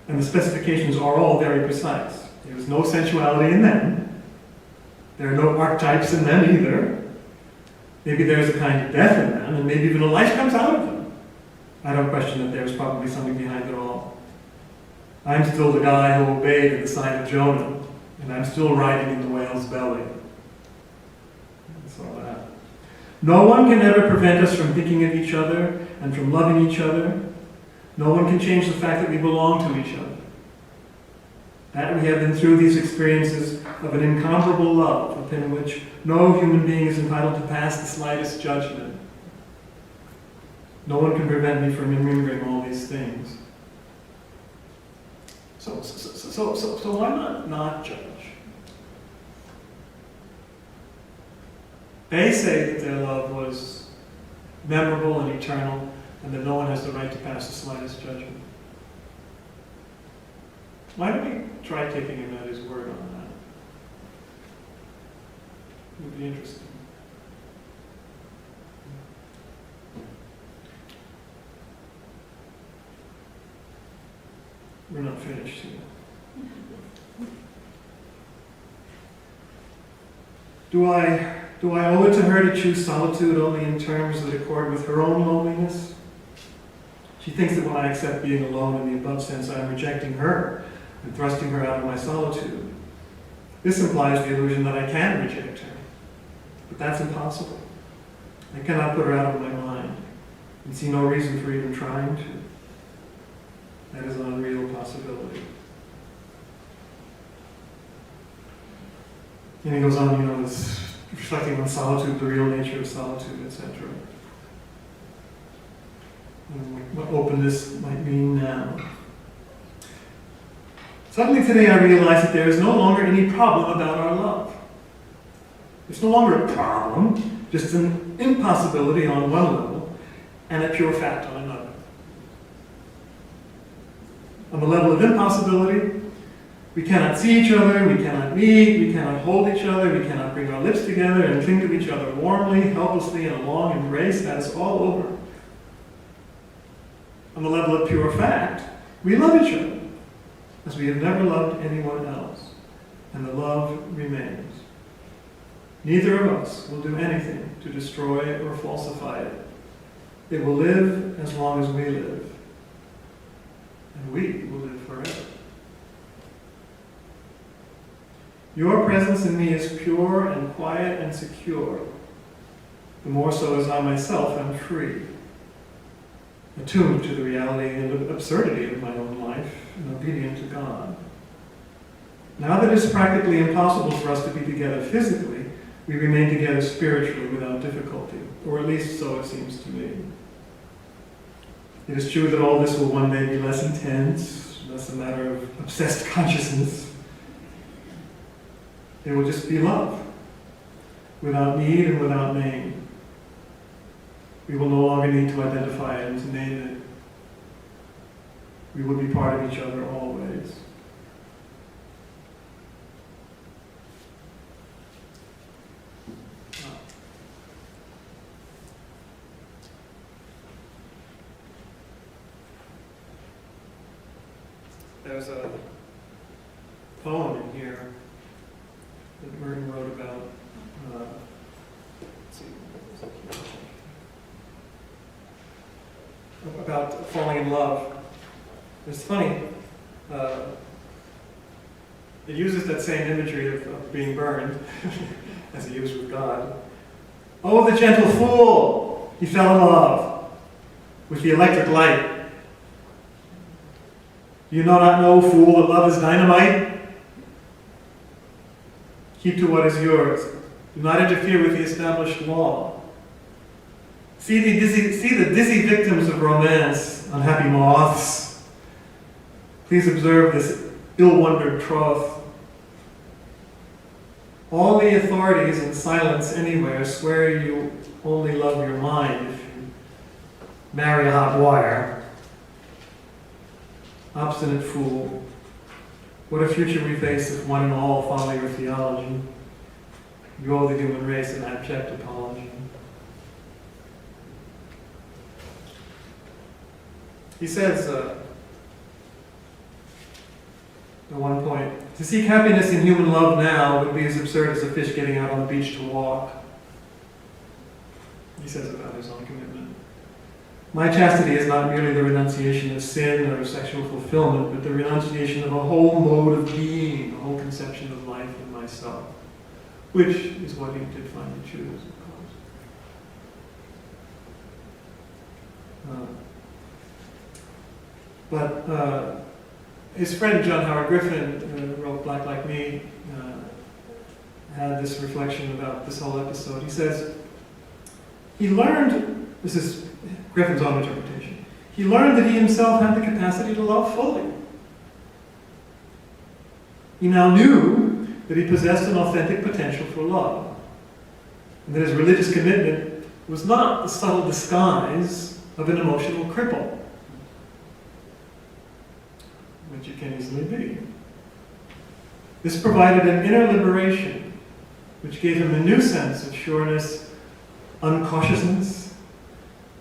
And the specifications are all very precise. There is no sensuality in them. There are no archetypes in them either. Maybe there's a kind of death in them, and maybe even a life comes out of them. I don't question that there's probably something behind it all. I'm still the guy who obeyed at the sign of Jonah, and I'm still riding in the whale's belly. That's all that. No one can ever prevent us from thinking of each other and from loving each other. No one can change the fact that we belong to each other. That we have been through these experiences of an incomparable love, upon which no human being is entitled to pass the slightest judgment. No one can prevent me from remembering all these things. So why not judge? They say that their love was memorable and eternal, and that no one has the right to pass the slightest judgment. Why don't we try taking him at his word on that? It would be interesting. We're not finished yet. Do I owe it to her to choose solitude only in terms that accord with her own loneliness? She thinks that when I accept being alone in the above sense, I am rejecting her and thrusting her out of my solitude. This implies the illusion that I can reject her. But that's impossible. I cannot put her out of my mind and see no reason for even trying to. That is an unreal possibility. And he goes on, it's reflecting on solitude, the real nature of solitude, etc. And what openness might mean now. Suddenly today I realized that there is no longer any problem about our love. It's no longer a problem, just an impossibility on one level and a pure fact on another. On the level of impossibility, we cannot see each other, we cannot meet, we cannot hold each other, we cannot bring our lips together and cling to each other warmly, helplessly, in a long embrace. That is all over. On the level of pure fact, we love each other as we have never loved anyone else, and the love remains. Neither of us will do anything to destroy or falsify it. It will live as long as we live, and we will live forever. Your presence in me is pure and quiet and secure, the more so as I myself am free, attuned to the reality and absurdity of my own life and obedient to God. Now that it's practically impossible for us to be together physically, we remain together spiritually without difficulty, or at least so it seems to me. It is true that all this will one day be less intense, less a matter of obsessed consciousness. It will just be love, without need and without name. We will no longer need to identify it and to name it. We will be part of each other always. there's a poem in here that Merton wrote about. Let's see, about falling in love. It's funny. It uses that same imagery of being burned as he used with God. Oh, the gentle fool! He fell in love with the electric light. Do you not know, fool, that love is dynamite? Keep to what is yours. Do not interfere with the established law. See the dizzy victims of romance, unhappy moths. Please observe this ill-wondered troth. All the authorities in silence anywhere swear you only love your mind if you marry a hot wire. Obstinate fool, what a future we face if one and all follow your theology. You owe the human race an abject apology. He says, at one point, to seek happiness in human love now would be as absurd as a fish getting out on the beach to walk. He says about his own commitment. My chastity is not merely the renunciation of sin or sexual fulfillment, but the renunciation of a whole mode of being, a whole conception of life and myself, which is what he did finally choose, of course. But his friend John Howard Griffin, who wrote Black Like Me, had this reflection about this whole episode. He says, he learned, this is Griffin's own interpretation, he learned that he himself had the capacity to love fully. He now knew that he possessed an authentic potential for love, and that his religious commitment was not the subtle disguise of an emotional cripple, which it can easily be. This provided an inner liberation, which gave him a new sense of sureness, uncautiousness,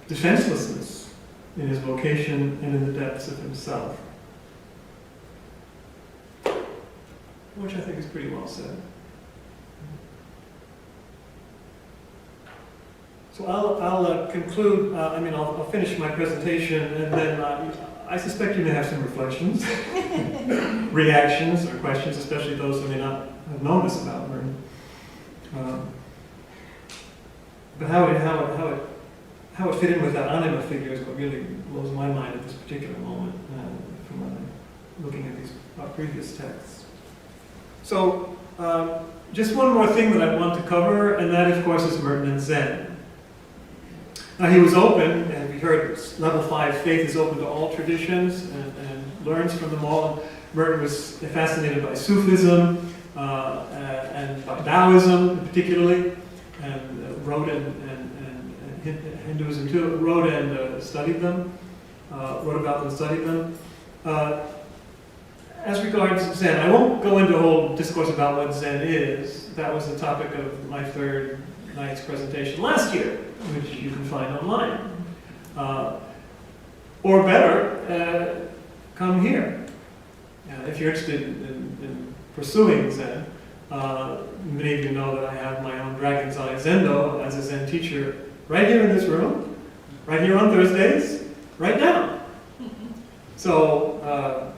defenselessness in his vocation and in the depths of himself. Which I think is pretty well said. So I'll conclude, I'll finish my presentation, and then I suspect you may have some reflections, reactions, or questions, especially those who may not have known this about Merton. But how it fit in with that anima figure is what really blows my mind at this particular moment from looking at these previous texts. So, just one more thing that I want to cover, and that, of course, is Merton and Zen. Now, he was open, and we heard level 5 faith is open to all traditions and learns from them all. Merton was fascinated by Sufism and by Taoism, particularly, and wrote and Hinduism too. Wrote and studied them. Wrote about them, studied them. As regards Zen, I won't go into a whole discourse about what Zen is. That was the topic of my third night's presentation last year, which you can find online. Or better, come here. If you're interested in pursuing Zen, many of you know that I have my own Dragon's Eye Zendo as a Zen teacher right here in this room, right here on Thursdays, right now. So,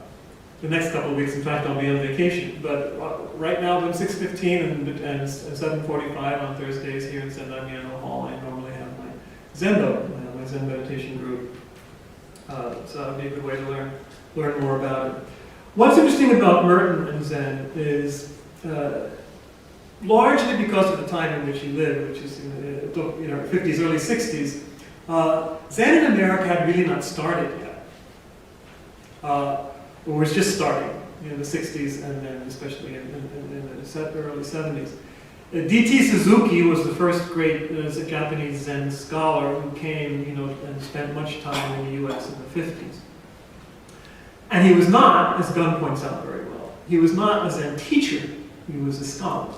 the next couple of weeks, in fact, I'll be on vacation. But right now, from 6:15 and 7:45 on Thursdays here in San Damiano Hall, I normally have my Zendo, my Zen meditation group. So that would be a good way to learn more about it. What's interesting about Merton and Zen is, largely because of the time in which he lived, which is in the 50s, early 60s, Zen in America had really not started yet. Or was just starting in the 60s and then especially in the early 70s. D.T. Suzuki was the first great Japanese Zen scholar who came, and spent much time in the U.S. in the 50s. And he was not, as Gunn points out very well, he was not a Zen teacher, he was a scholar.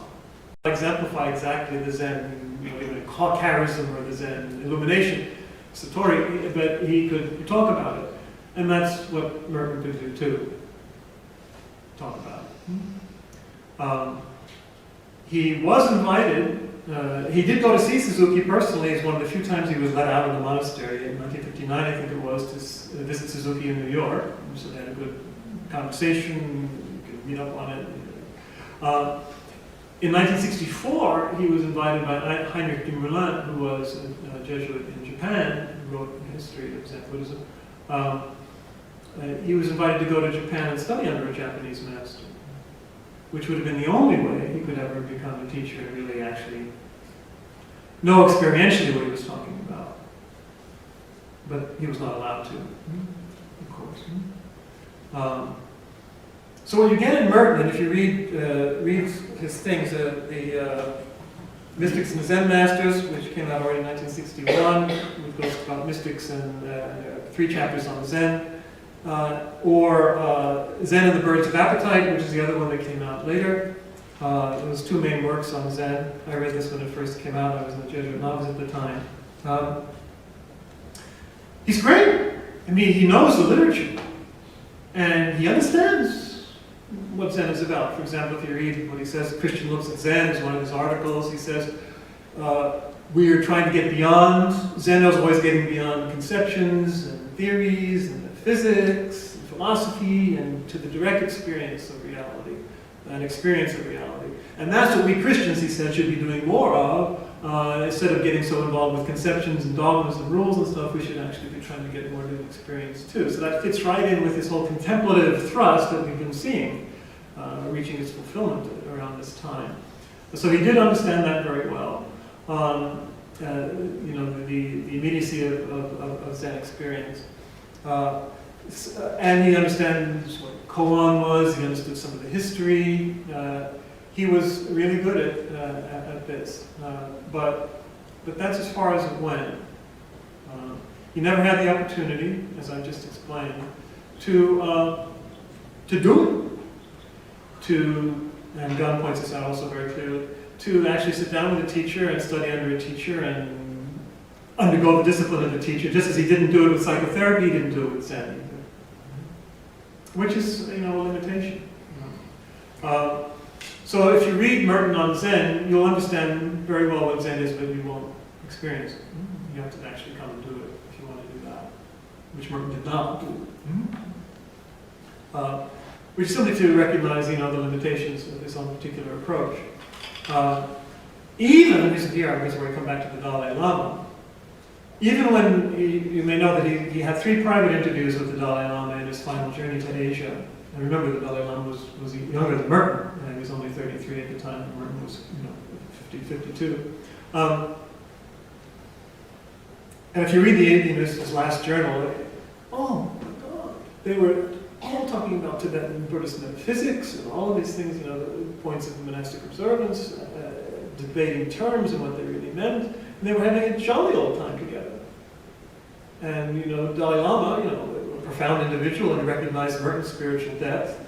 Exemplify exactly the Zen, even charism or the Zen illumination, Satori, but he could talk about it. And that's what Merton could do too. talk about it. He was invited, he did go to see Suzuki personally. It's one of the few times he was let out of the monastery in 1959, I think it was, to visit Suzuki in New York. So they had a good conversation, you could read up on it. In 1964, he was invited by Heinrich de Moulin, who was a Jesuit in Japan, who wrote a history of Zen Buddhism. He was invited to go to Japan and study under a Japanese master, which would have been the only way he could ever become a teacher and really actually know experientially what he was talking about. But he was not allowed to, of course. So what you get in Merton, and if you read his things, the Mystics and Zen Masters, which came out already in 1961, which goes about mystics and 3 chapters on Zen, or Zen and the Birds of Appetite, which is the other one that came out later. Those 2 main works on Zen. I read this when it first came out. I was in the Jesuit novice at the time. He's great. I mean, he knows the literature, and he understands what Zen is about. For example, if you read what he says, Christian looks at Zen is one of his articles. He says, we are trying to get beyond, Zen is always getting beyond conceptions and theories and physics and philosophy and to the direct experience of reality, an experience of reality. And that's what we Christians, he said, should be doing more of. Instead of getting so involved with conceptions and dogmas and rules and stuff, we should actually be trying to get more to the experience too. So that fits right in with this whole contemplative thrust that we've been seeing, reaching its fulfillment around this time. So he did understand that very well. You know, the immediacy of Zen experience. And he understands what koan was, he understood some of the history. He was really good at this. But that's as far as it went. He never had the opportunity, as I just explained, to do it. And Gunn points this out also very clearly, to actually sit down with a teacher and study under a teacher and undergo the discipline of the teacher, just as he didn't do it with psychotherapy, he didn't do it with Zen either. Which is, you know, a limitation. So if you read Merton on Zen, you'll understand very well what Zen is, but you won't experience it. You have to actually come and do it if you want to do that, which Merton did not do. We still need to recognize, you know, the limitations of his own particular approach. Even, and this is here, I guess, where we come back to the Dalai Lama. Even when you may know that he had 3 private interviews with the Dalai Lama in his final journey to Asia. And remember, the Dalai Lama was younger than Merton, and he was only 33 at the time, and Merton was, you know, 50, 52. And if you read the atheist's last journal, oh my God, they were all talking about Tibetan Buddhist metaphysics and all of these things, you know, the points of monastic observance, debating terms and what they really meant, and they were having a jolly old time together. And, you know, Dalai Lama, you know, a profound individual and recognized Merton's spiritual depth,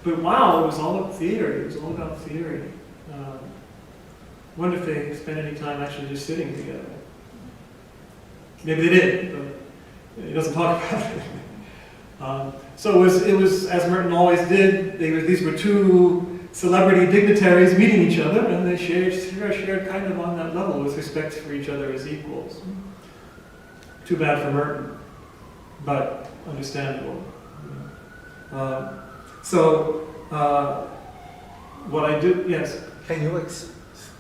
but wow, it was all about theory. It was all about theory. Wonder if they spent any time actually just sitting together. Maybe they did, but he doesn't talk about it. So it was, as Merton always did, these were 2 celebrity dignitaries meeting each other, and they shared kind of on that level with respect for each other as equals. Too bad for Merton, but understandable. What I do, yes? Can you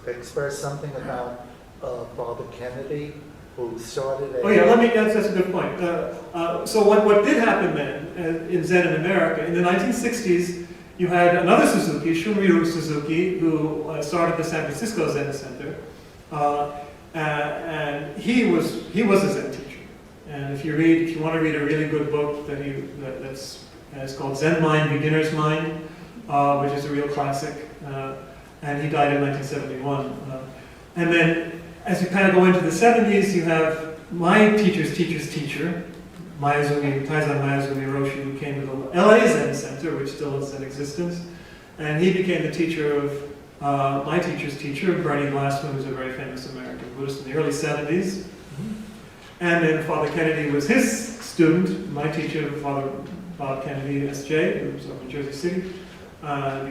express something about Father Kennedy, who started Oh yeah, that's a good point. So what did happen then in Zen in America, in the 1960s, you had another Suzuki, Shunryu Suzuki, who started the San Francisco Zen Center, and he was a Zen teacher. And if you want to read a really good book that's called Zen Mind, Beginner's Mind, which is a real classic, and he died in 1971. And then, as you kind of go into the 70s, you have my teacher's teacher's teacher, Taizan Mayazumi Roshi, who came to the LA Zen Center, which still is in existence, and he became the teacher of my teacher's teacher, Bernie Glassman, who's a very famous American Buddhist in the early 70s. And then Father Kennedy was his student, my teacher, Father Bob Kennedy, S.J., who was up in Jersey City.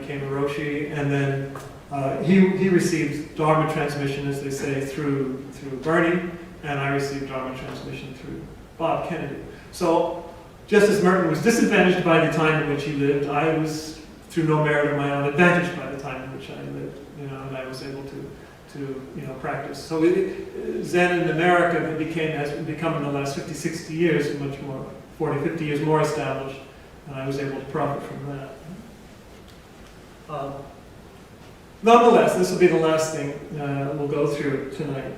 became a Roshi, and then he received Dharma transmission, as they say, through Bernie, and I received Dharma transmission through Bob Kennedy. So, just as Merton was disadvantaged by the time in which he lived, I was, through no merit of my own, advantaged by the time in which I lived, and I was able to practice. So Zen in America has become in the last 50, 60 years, much more, 40, 50 years more established, and I was able to profit from that. Nonetheless, this will be the last thing we'll go through tonight.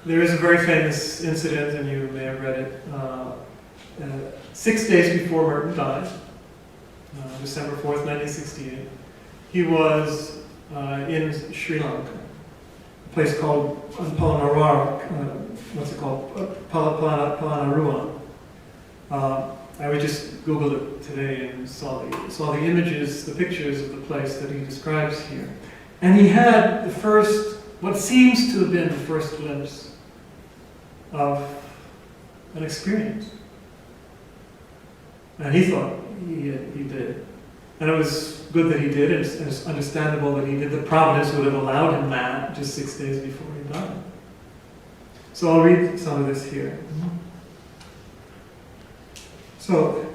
There is a very famous incident, and you may have read it. 6 days before Merton died, December 4th, 1968, he was in Sri Lanka, a place called Polonnaruwa, Polonnaruwa. I just Googled it today and saw the images, the pictures of the place that he describes here. And he had what seems to have been the first glimpse of an experience. And he thought he did. And it was good that he did, and it's understandable that he did. The providence would have allowed him that just 6 days before he died. So I'll read some of this here. So,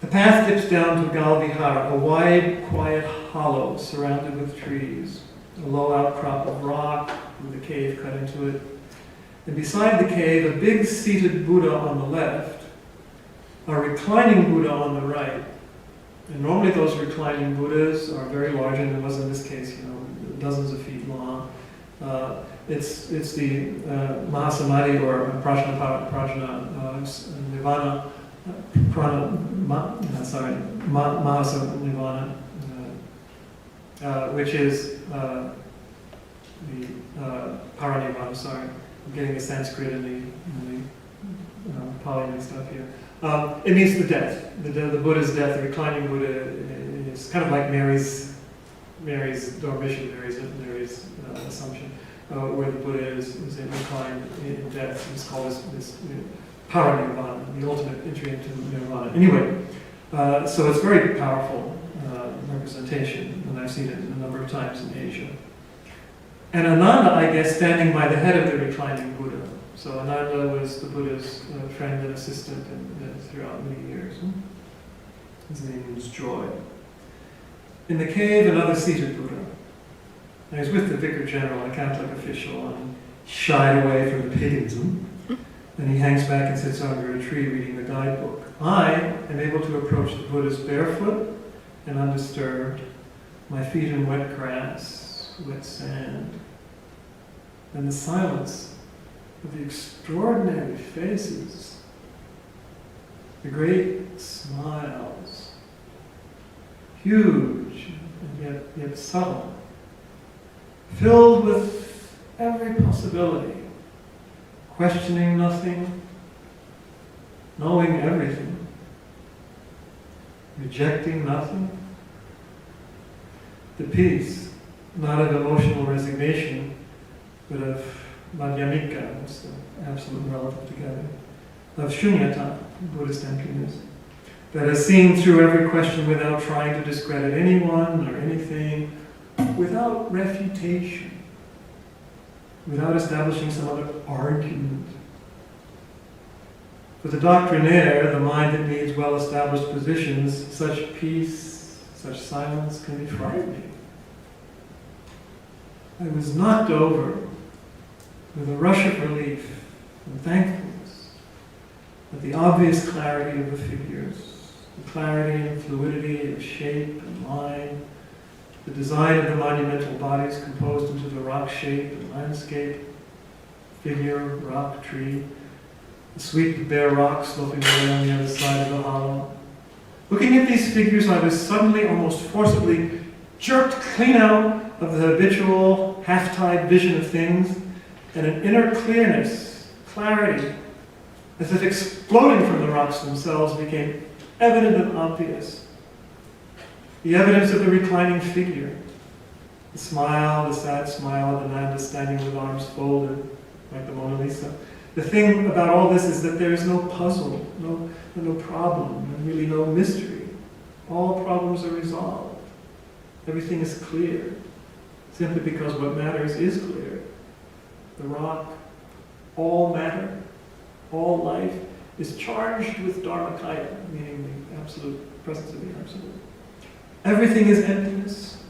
the path dips down to Galvihara, a wide, quiet hollow surrounded with trees, a low outcrop of rock with a cave cut into it. And beside the cave, a big seated Buddha on the left, a reclining Buddha on the right. And normally those reclining Buddhas are very large, and it was in this case, dozens of feet long. It's the Mahasamadhi or Prajna Nirvana, Mahasanirvana, which is the Paranirvana. Sorry, I'm getting the Sanskrit and the Pali and stuff here. It means the death, the Buddha's death. The reclining Buddha is kind of like Mary's dormition, Mary's assumption, where the Buddha is reclined in death. It's called this Paranirvana, the ultimate entry into nirvana. Anyway, so it's a very powerful representation, and I've seen it a number of times in Asia. And Ananda, I guess, standing by the head of the reclining Buddha. So Ananda was the Buddha's friend and assistant throughout many years. His name was Joy. In the cave, another seated Buddha. And he's with the Vicar General, a Catholic official, and shied away from the paganism. And he hangs back and sits under a tree reading the guidebook. I am able to approach the Buddhas barefoot and undisturbed, my feet in wet grass, wet sand. And the silence of the extraordinary faces, the great smiles, huge and yet subtle, filled with every possibility, questioning nothing, knowing everything, rejecting nothing. The peace, not of emotional resignation, but of Madhyamika, that's the absolute relative together, of Shunyata, Buddhist emptiness, that is seen through every question without trying to discredit anyone or anything, without refutation, without establishing some other argument. For the doctrinaire, the mind that needs well-established positions, such peace, such silence can be frightening. I was knocked over with a rush of relief and thankfulness at the obvious clarity of the figures, the clarity and fluidity of shape and line, the design of the monumental bodies composed into the rock shape and landscape, figure, rock, tree, the sweep of bare rock sloping away on the other side of the hollow. Looking at these figures, I was suddenly, almost forcibly, jerked clean out of the habitual half-tide vision of things, and an inner clearness, clarity, as if exploding from the rocks themselves, became evident and obvious. The evidence of the reclining figure, the smile, the sad smile of Ananda standing with arms folded, like the Mona Lisa, The thing about all this is that there is no puzzle, no problem, and really no mystery. All problems are resolved. Everything is clear, simply because what matters is clear. The rock, all matter, all life is charged with dharmakaya, meaning the absolute presence of the absolute. Everything is emptiness,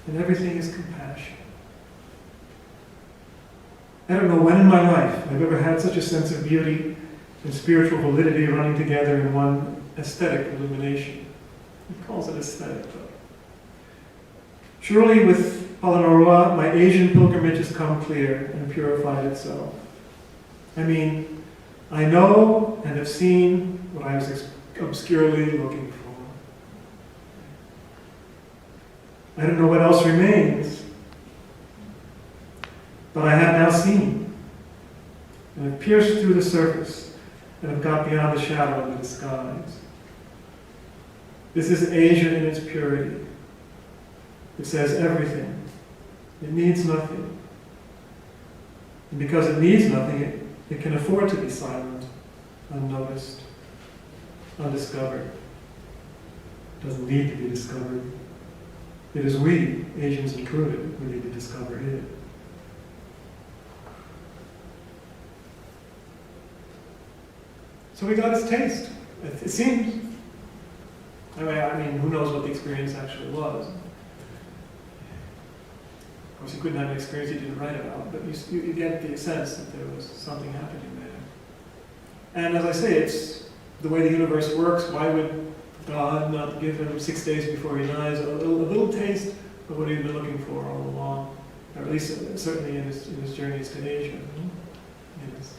and everything is compassion. I don't know when in my life I've ever had such a sense of beauty and spiritual validity running together in one aesthetic illumination. He calls it aesthetic, though. Surely with Holleran, my Asian pilgrimage has come clear and purified itself. I mean, I know and have seen what I was obscurely looking for. I don't know what else remains, but I have now seen, and have pierced through the surface, and have got beyond the shadow of the disguise. This is Asia in its purity. It says everything. It needs nothing. And because it needs nothing, it can afford to be silent, unnoticed, undiscovered. It doesn't need to be discovered. It is we, Asians included, who need to discover it. So we got his taste, it seems. I mean, who knows what the experience actually was. Of course, he couldn't have an experience he didn't write about, but you get the sense that there was something happening there. And as I say, it's the way the universe works. Why would God not give him 6 days before he dies a little taste of what he'd been looking for all along, or at least certainly in his journeys to Asia, in his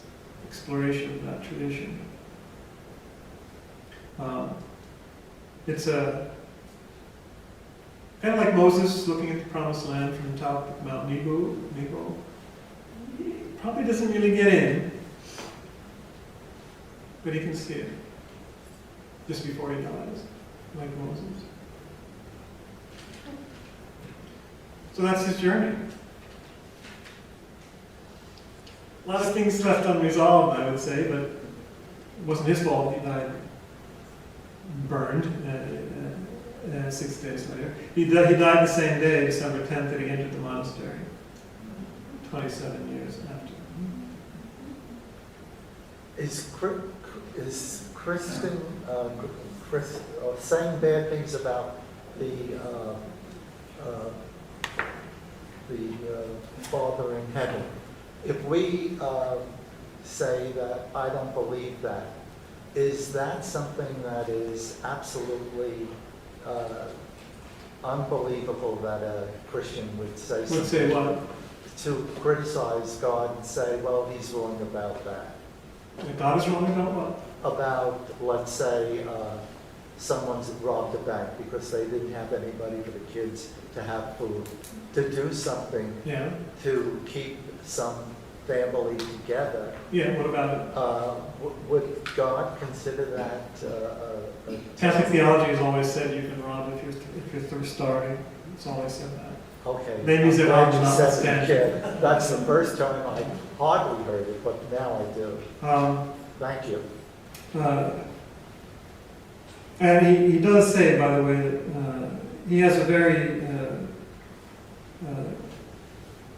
exploration of that tradition. It's kind of like Moses looking at the promised land from the top of Mount Nebo. He probably doesn't really get in, but he can see it just before he dies, like Moses. So that's his journey. A lot of things left unresolved, I would say, but it wasn't his fault he died burned 6 days later. He died the same day, December 10th, that he entered the monastery, 27 years after. Is Kristen saying bad things about the Father in heaven? If we say that I don't believe that, is that something that is absolutely unbelievable that a Christian would say something? Would say what? To criticize God and say, well, he's wrong about that. God is wrong about what? About, let's say, someone's robbed a bank because they didn't have anybody for the kids to have food. To do something to keep some family together. Yeah, what about it? Would God consider that Catholic theology has always said you can rob if you're starving. It's always said that. Okay. They use it I'm on glad you not said standing. that. That's the first time I hardly heard it, but now I do. Thank you. And he does say, by the way, that he has a very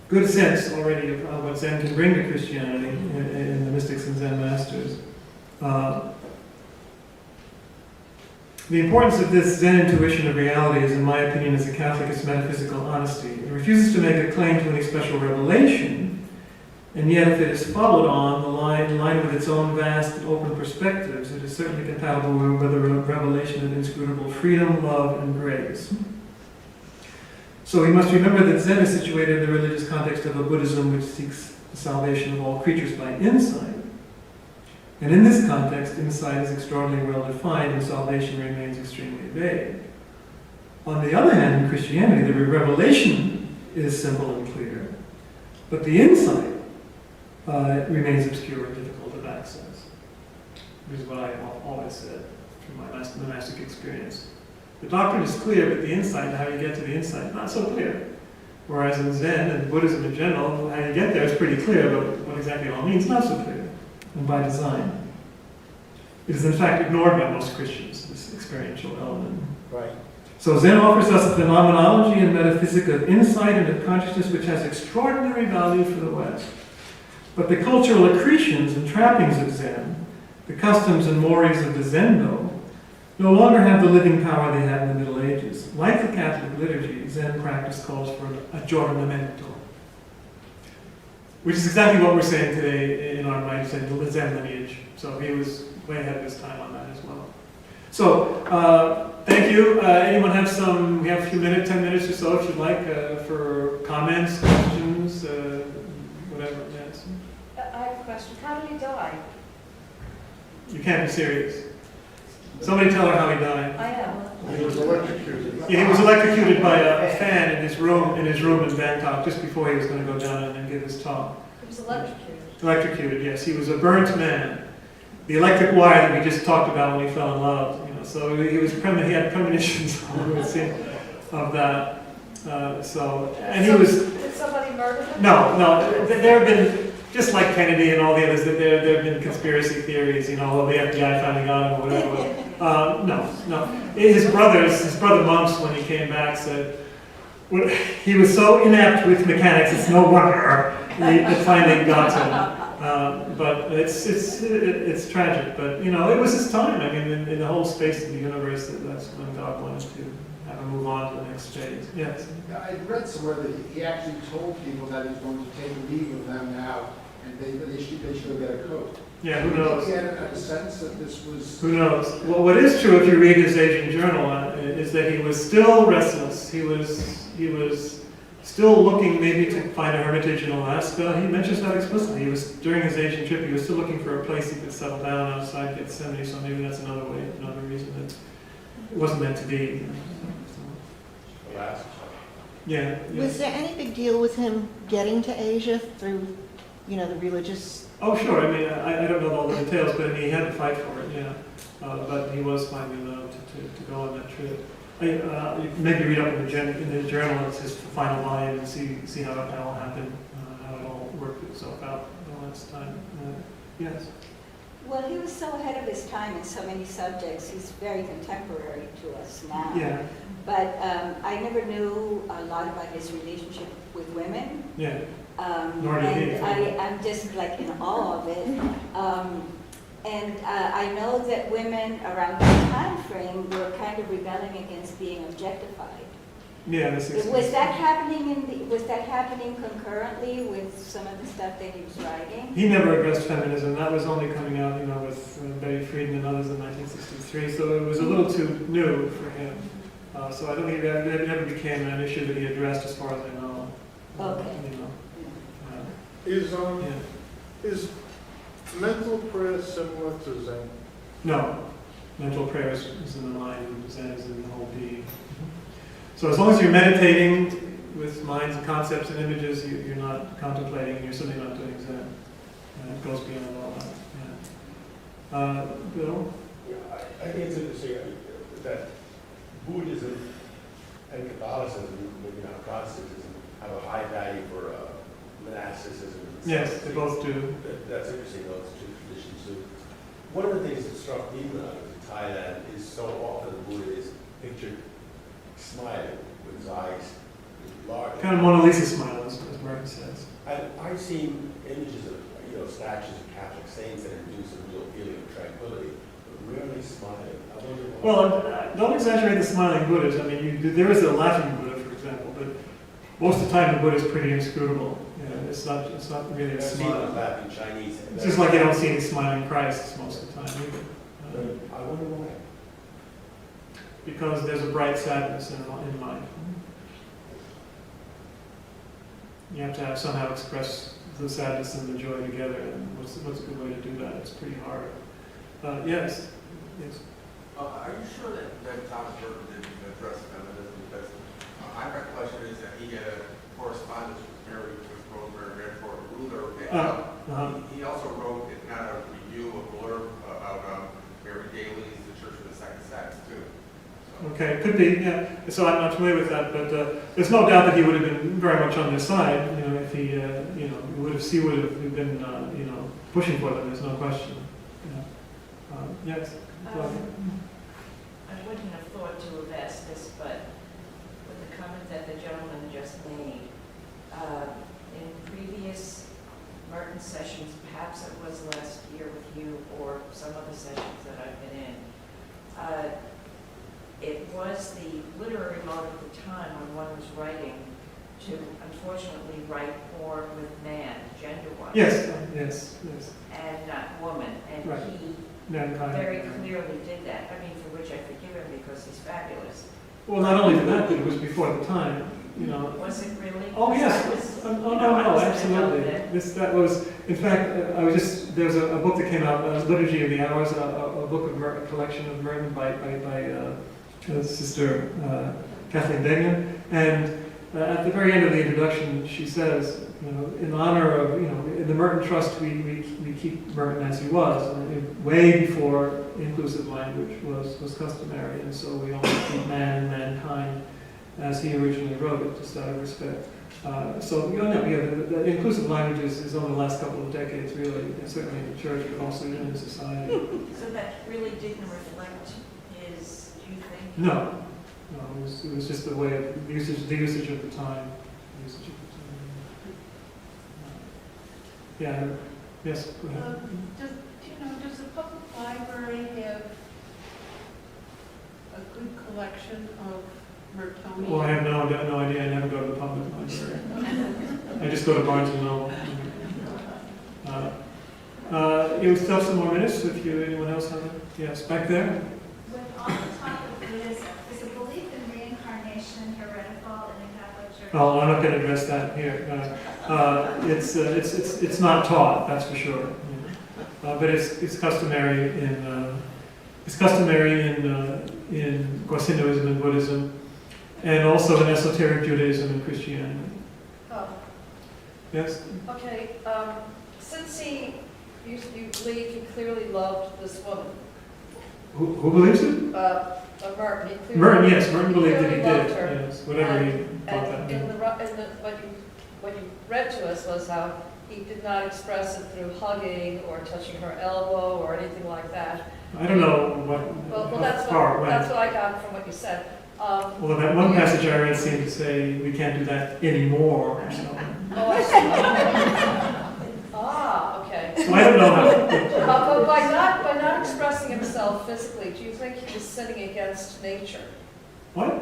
good sense already of what Zen can bring to Christianity in the mystics and Zen masters. The importance of this Zen intuition of reality is, in my opinion, as a Catholic, its metaphysical honesty. It refuses to make a claim to any special revelation, and yet if it is followed on the line with its own vast and open perspectives, it is certainly compatible with a revelation of inscrutable freedom, love, and grace. So we must remember that Zen is situated in the religious context of a Buddhism which seeks the salvation of all creatures by insight. And in this context, insight is extraordinarily well defined and salvation remains extremely vague. On the other hand, in Christianity, the revelation is simple and clear, but the insight remains obscure and difficult of access. This is what I have always said from my monastic experience. The doctrine is clear, but the insight, how you get to the insight, not so clear. Whereas in Zen and Buddhism in general, how you get there is pretty clear, but what exactly it all means, not so clear. and by design. It is in fact ignored by most Christians, this experiential element. Right. So Zen offers us a phenomenology and metaphysic of insight and of consciousness which has extraordinary value for the West. But the cultural accretions and trappings of Zen, the customs and mores of the Zendo, no longer have the living power they had in the Middle Ages. Like the Catholic liturgy, Zen practice calls for an aggiornamento, which is exactly what we're saying today in our mindset, the Zen lineage. So he was way ahead of his time on that as well. So, thank you. Anyone have some, we have a few minutes, 10 minutes or so if you'd like, for comments, questions, whatever. Yes. I have a question. How did he die? You can't be serious. Somebody tell her how he died. I am. He was electrocuted. Yeah, he was electrocuted by a fan in his room in Bangkok just before he was going to go down and give his talk. He was electrocuted. Electrocuted, yes. He was a burnt man. The electric wire that we just talked about when he fell in love. You know, so he had premonitions of that. Did somebody murder him? No. There have been, just like Kennedy and all the others, there have been conspiracy theories. You know, the FBI finally got him or whatever. No. His brother monks, when he came back, said he was so inept with mechanics. It's no wonder it finally got to him. But it's tragic. But you know, it was his time. I mean, in the whole space of the universe, that's when God wanted to have him move on to the next phase. Yes. I read somewhere that he actually told people that he was going to take leave of them now, and they should go get a coat. Yeah. Who knows? He had a sense that this was. Who knows? Well, what is true, if you read his aging journal, is that he was still restless. He was still looking maybe to find a hermitage in Alaska. He mentions that explicitly. He was, during his Asian trip, he was still looking for a place he could settle down outside Gethsemane, so maybe that's another reason that it wasn't meant to be. Alaska. Yeah. Was there any big deal with him getting to Asia through, the religious? Oh, sure. I mean, I don't know all the details, but I mean, he had to fight for it, yeah. But he was finally allowed to go on that trip. Maybe read up in the journal, it's his final volume, and see how it all happened, how it all worked itself out the last time. Yes. Well, he was so ahead of his time in so many subjects. He's very contemporary to us now. Yeah. But I never knew a lot about his relationship with women. Yeah. Nor did he. And I'm just like in awe of it. And I know that women around that time frame were kind of rebelling against being objectified. Yeah, this is. Was that happening concurrently with some of the stuff that he was writing? He never addressed feminism. That was only coming out, with Betty Friedan and others in 1963. So it was a little too new for him. So I don't think it ever became an issue that he addressed, as far as I know. Okay. Is mental prayer similar to Zen? No. Mental prayer is in the mind, and Zen is in the whole being. So as long as you're meditating with minds and concepts and images, you're not contemplating, and you're certainly not doing Zen. It goes beyond all that. Yeah. Bill? Yeah, I think it's interesting that Buddhism and Catholicism, maybe not Protestantism, have a high value for monasticism. Yes, they both do. That's interesting, those two traditions do. One of the things that struck me when I was in Thailand is so often the Buddha is pictured smiling with his eyes large. Kind of Mona Lisa smile, as Merton says. And I've seen images of statues of Catholic saints that induce a real feeling of tranquility, but rarely smiling. I wonder why. Well, don't exaggerate the smiling Buddhas. I mean, there is a laughing Buddha, for example, but most of the time the Buddha is pretty inscrutable. It's not really a I've seen smile. laughing Chinese. It's just like you don't see any smiling Christs most of the time either. I wonder why. Because there's a bright sadness in life. You have to somehow express the sadness and the joy together. And what's a good way to do that? It's pretty hard. Yes. Are you sure that Thomas Merton didn't address feminism? Because my recollection is that he had a correspondence with Rosemary Redford Ruler. He also wrote kind of a review, a blurb about Mary Daly's The Church of the Second Sex, too. So. Okay, could be, yeah. So I'm not familiar with that, but there's no doubt that he would have been very much on their side. If he, he would have been, pushing for them, there's no question. Yes? I wouldn't have thought to have asked this, but with the comment that the gentleman just made, in previous Merton sessions, perhaps it was last year with you or some other sessions that I've been in, it was the literary mode of the time when one was writing to, unfortunately, write more with man, gender-wise. Yes, And not woman. And Right. he mankind. very clearly did that. I mean, for which I forgive him because he's fabulous. Well, not only that, but it was before the time, you know. Was it really? Oh, yes. I was- Oh, you no, know, I no, was gonna absolutely. go there. That was, in fact, there's a book that came out, Liturgy of the Hours, a book of Merton, a collection of Merton by Sister Kathleen Benyon. And at the very end of the introduction, she says, you know, in honor of, you know, in the Merton Trust, we keep Merton as he was, way before inclusive language was customary, and so we only keep man and mankind as he originally wrote it, just out of respect. So, you know, the inclusive language is over the last couple of decades, really, and certainly in the church, but also in society. So that really didn't reflect his, do you think? No, it was just the way of the usage of the time. Yeah, yes, go ahead. Does the public library have a good collection of Mertonian? Well, I have no idea. I never go to the public library. I just go to Barnes and Noble. You still have some more minutes if anyone else has it? Yes, back there. When on the topic of Buddhism, is a belief in reincarnation heretical in the Catholic Church? Oh, I'm not going to address that here. It's not taught, that's for sure. But it's customary in of course, Hinduism and Buddhism, and also in esoteric Judaism and Christianity. Oh, Yes. okay. Since you believe he clearly loved this woman, Who believes it? Merton. He clearly, Merton, yes. Merton believed that he clearly did. loved her. Yes, whatever he thought that And meant. what you read to us was how he did not express it through hugging or touching her elbow or anything like that. I don't know Well, how that's far it what went. I got from what you said. Well, that one passage I read seemed to say we can't do that anymore. Or so. Oh, I see. Okay. So I don't know how. But by not expressing himself physically, do you think he was sinning against nature? What?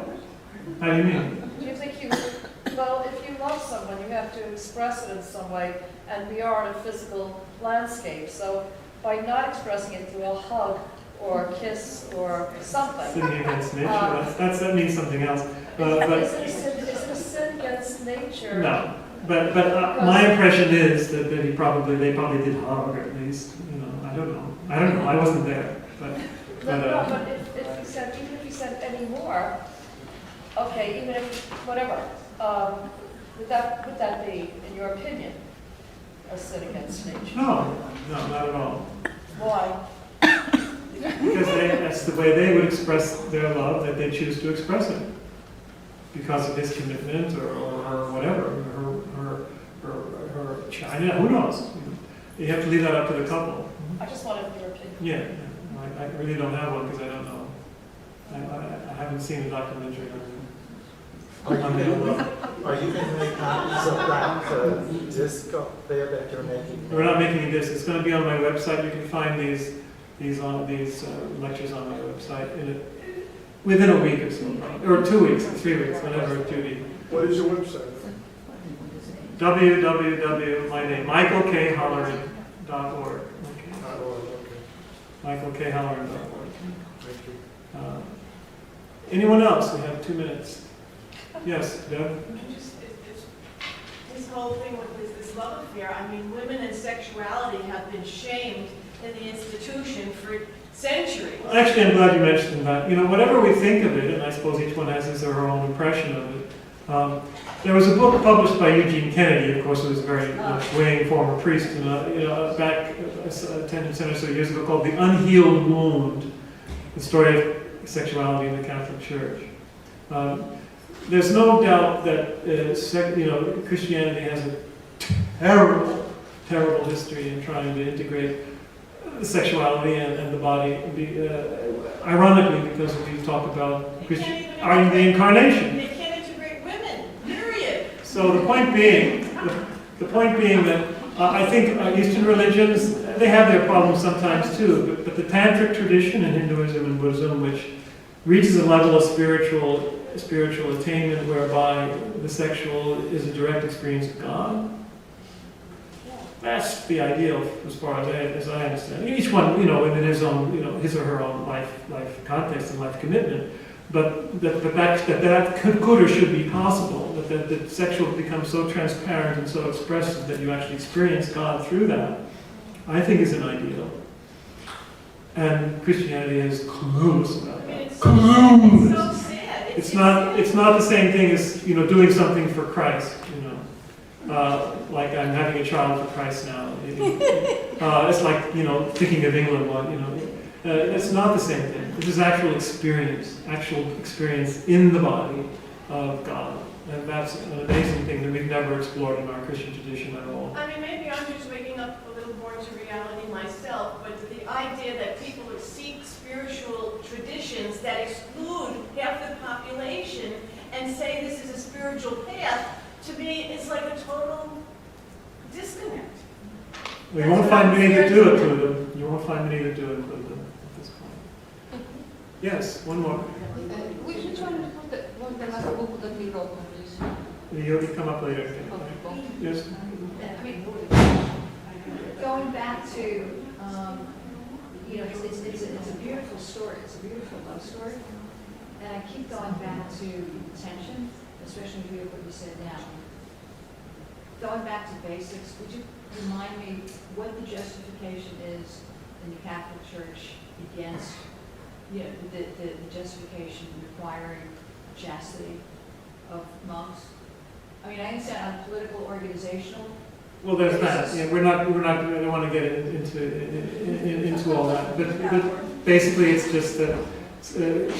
How do you mean? Do you think he was, well, if you love someone, you have to express it in some way, and we are in a physical landscape, so by not expressing it through a hug or a kiss or something. Sinning against nature. That means something else. Is But it a sin against nature? no. But my impression is that they probably did hug, or at least. You know, I don't know. I wasn't there. But If you said any more, okay, even if whatever, would that be, in your opinion, a sin against nature? no, not at all. Why? Because that's the way they would express their love, that they choose to express it. Because of his commitment or whatever, her China, who knows? You have to leave that up to the couple. I just wanted your opinion. Yeah, I really don't have one because I don't know. I haven't seen a documentary on it. Are you going to make copies of that disc up there that you're making? We're not making this. It's going to be on my website. You can find these lectures on my website within a week or so, or 2 weeks, 3 weeks, whenever Judy. What is your website? www.michaelkholleran.org. michaelkholleran.org. Thank you. Anyone else? We have 2 minutes. Yes, Deb? This whole thing with this love affair, I mean, women and sexuality have been shamed in the institution for centuries. Actually, I'm glad you mentioned that. You know, whatever we think of it, and I suppose each one has his or her own impression of it. There was a book published by Eugene Kennedy, of course, who was a very swaying former priest, back 10 or so years ago, called "The Unhealed Wound: The Story of Sexuality in the Catholic Church." There's no doubt that Christianity has a terrible history in trying to integrate sexuality and the body. Ironically, because we talk about They can't even the incarnation. They can't integrate women, period. So the point being that I think Eastern religions, they have their problems sometimes too, but the tantric tradition in Hinduism and Buddhism, which reaches a level of spiritual attainment whereby the sexual is a direct experience of God, that's the ideal as far as I understand. Each one, in his own, his or her own life context and life commitment. But that could or should be possible. That sexual becomes so transparent and so expressive that you actually experience God through that, I think is an ideal. And Christianity is clueless about that. It's Clueless. so sad. It's not the same thing as doing something for Christ. Like I'm having a child for Christ now. It's like thinking of England one. It's not the same thing. This is actual experience in the body of God, and that's an amazing thing that we've never explored in our Christian tradition at all. I mean, maybe I'm just waking up a little more to reality myself, but the idea that people would seek spiritual traditions that exclude half the population and say this is a spiritual path, to me, is like a total disconnect. Well, you won't find many that do it to them. You won't find many that do it to them at this point. Yes, one more. Which one was the last book that we wrote on this? You'll come up later. Yes. Going back to, it's a beautiful story. It's a beautiful love story. And I keep going back to tension, especially with what you said now. Going back to basics, would you remind me what the justification is in the Catholic Church against, the justification requiring chastity of monks? I mean, I understand on political, organizational. Well, there's that. Yeah, we're not. I don't want to get into all that. But basically, it's just that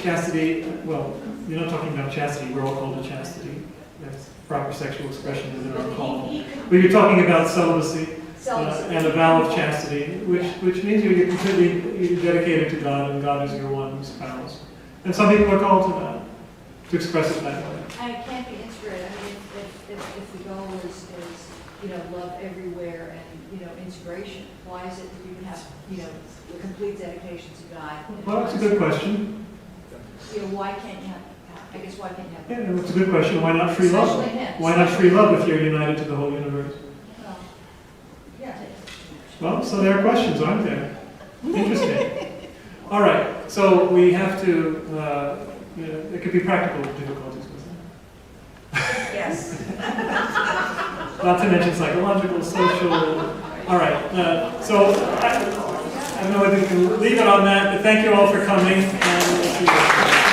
castity. Well, you're not talking about chastity. We're all called to chastity. That's proper sexual expression is in our call. But you're talking about celibacy and a vow of chastity, which means you're completely dedicated to God, and God is your one spouse. And some people are called to that, to express it that way. And it can't be integrated. I mean, if the goal is love everywhere and integration, why is it that you can have the complete dedication to God? Well, that's a good question. Why can't you have? I guess why can't you have? Yeah, that's a good question. Why not free love? Why not free love if you're united to the whole universe? Well, yeah. Well, so there are questions, aren't there? Interesting. All right, so we have to, there could be practical difficulties with that. Yes. Not to mention psychological, social. All right, so I don't know whether we can leave it on that, but thank you all for coming. And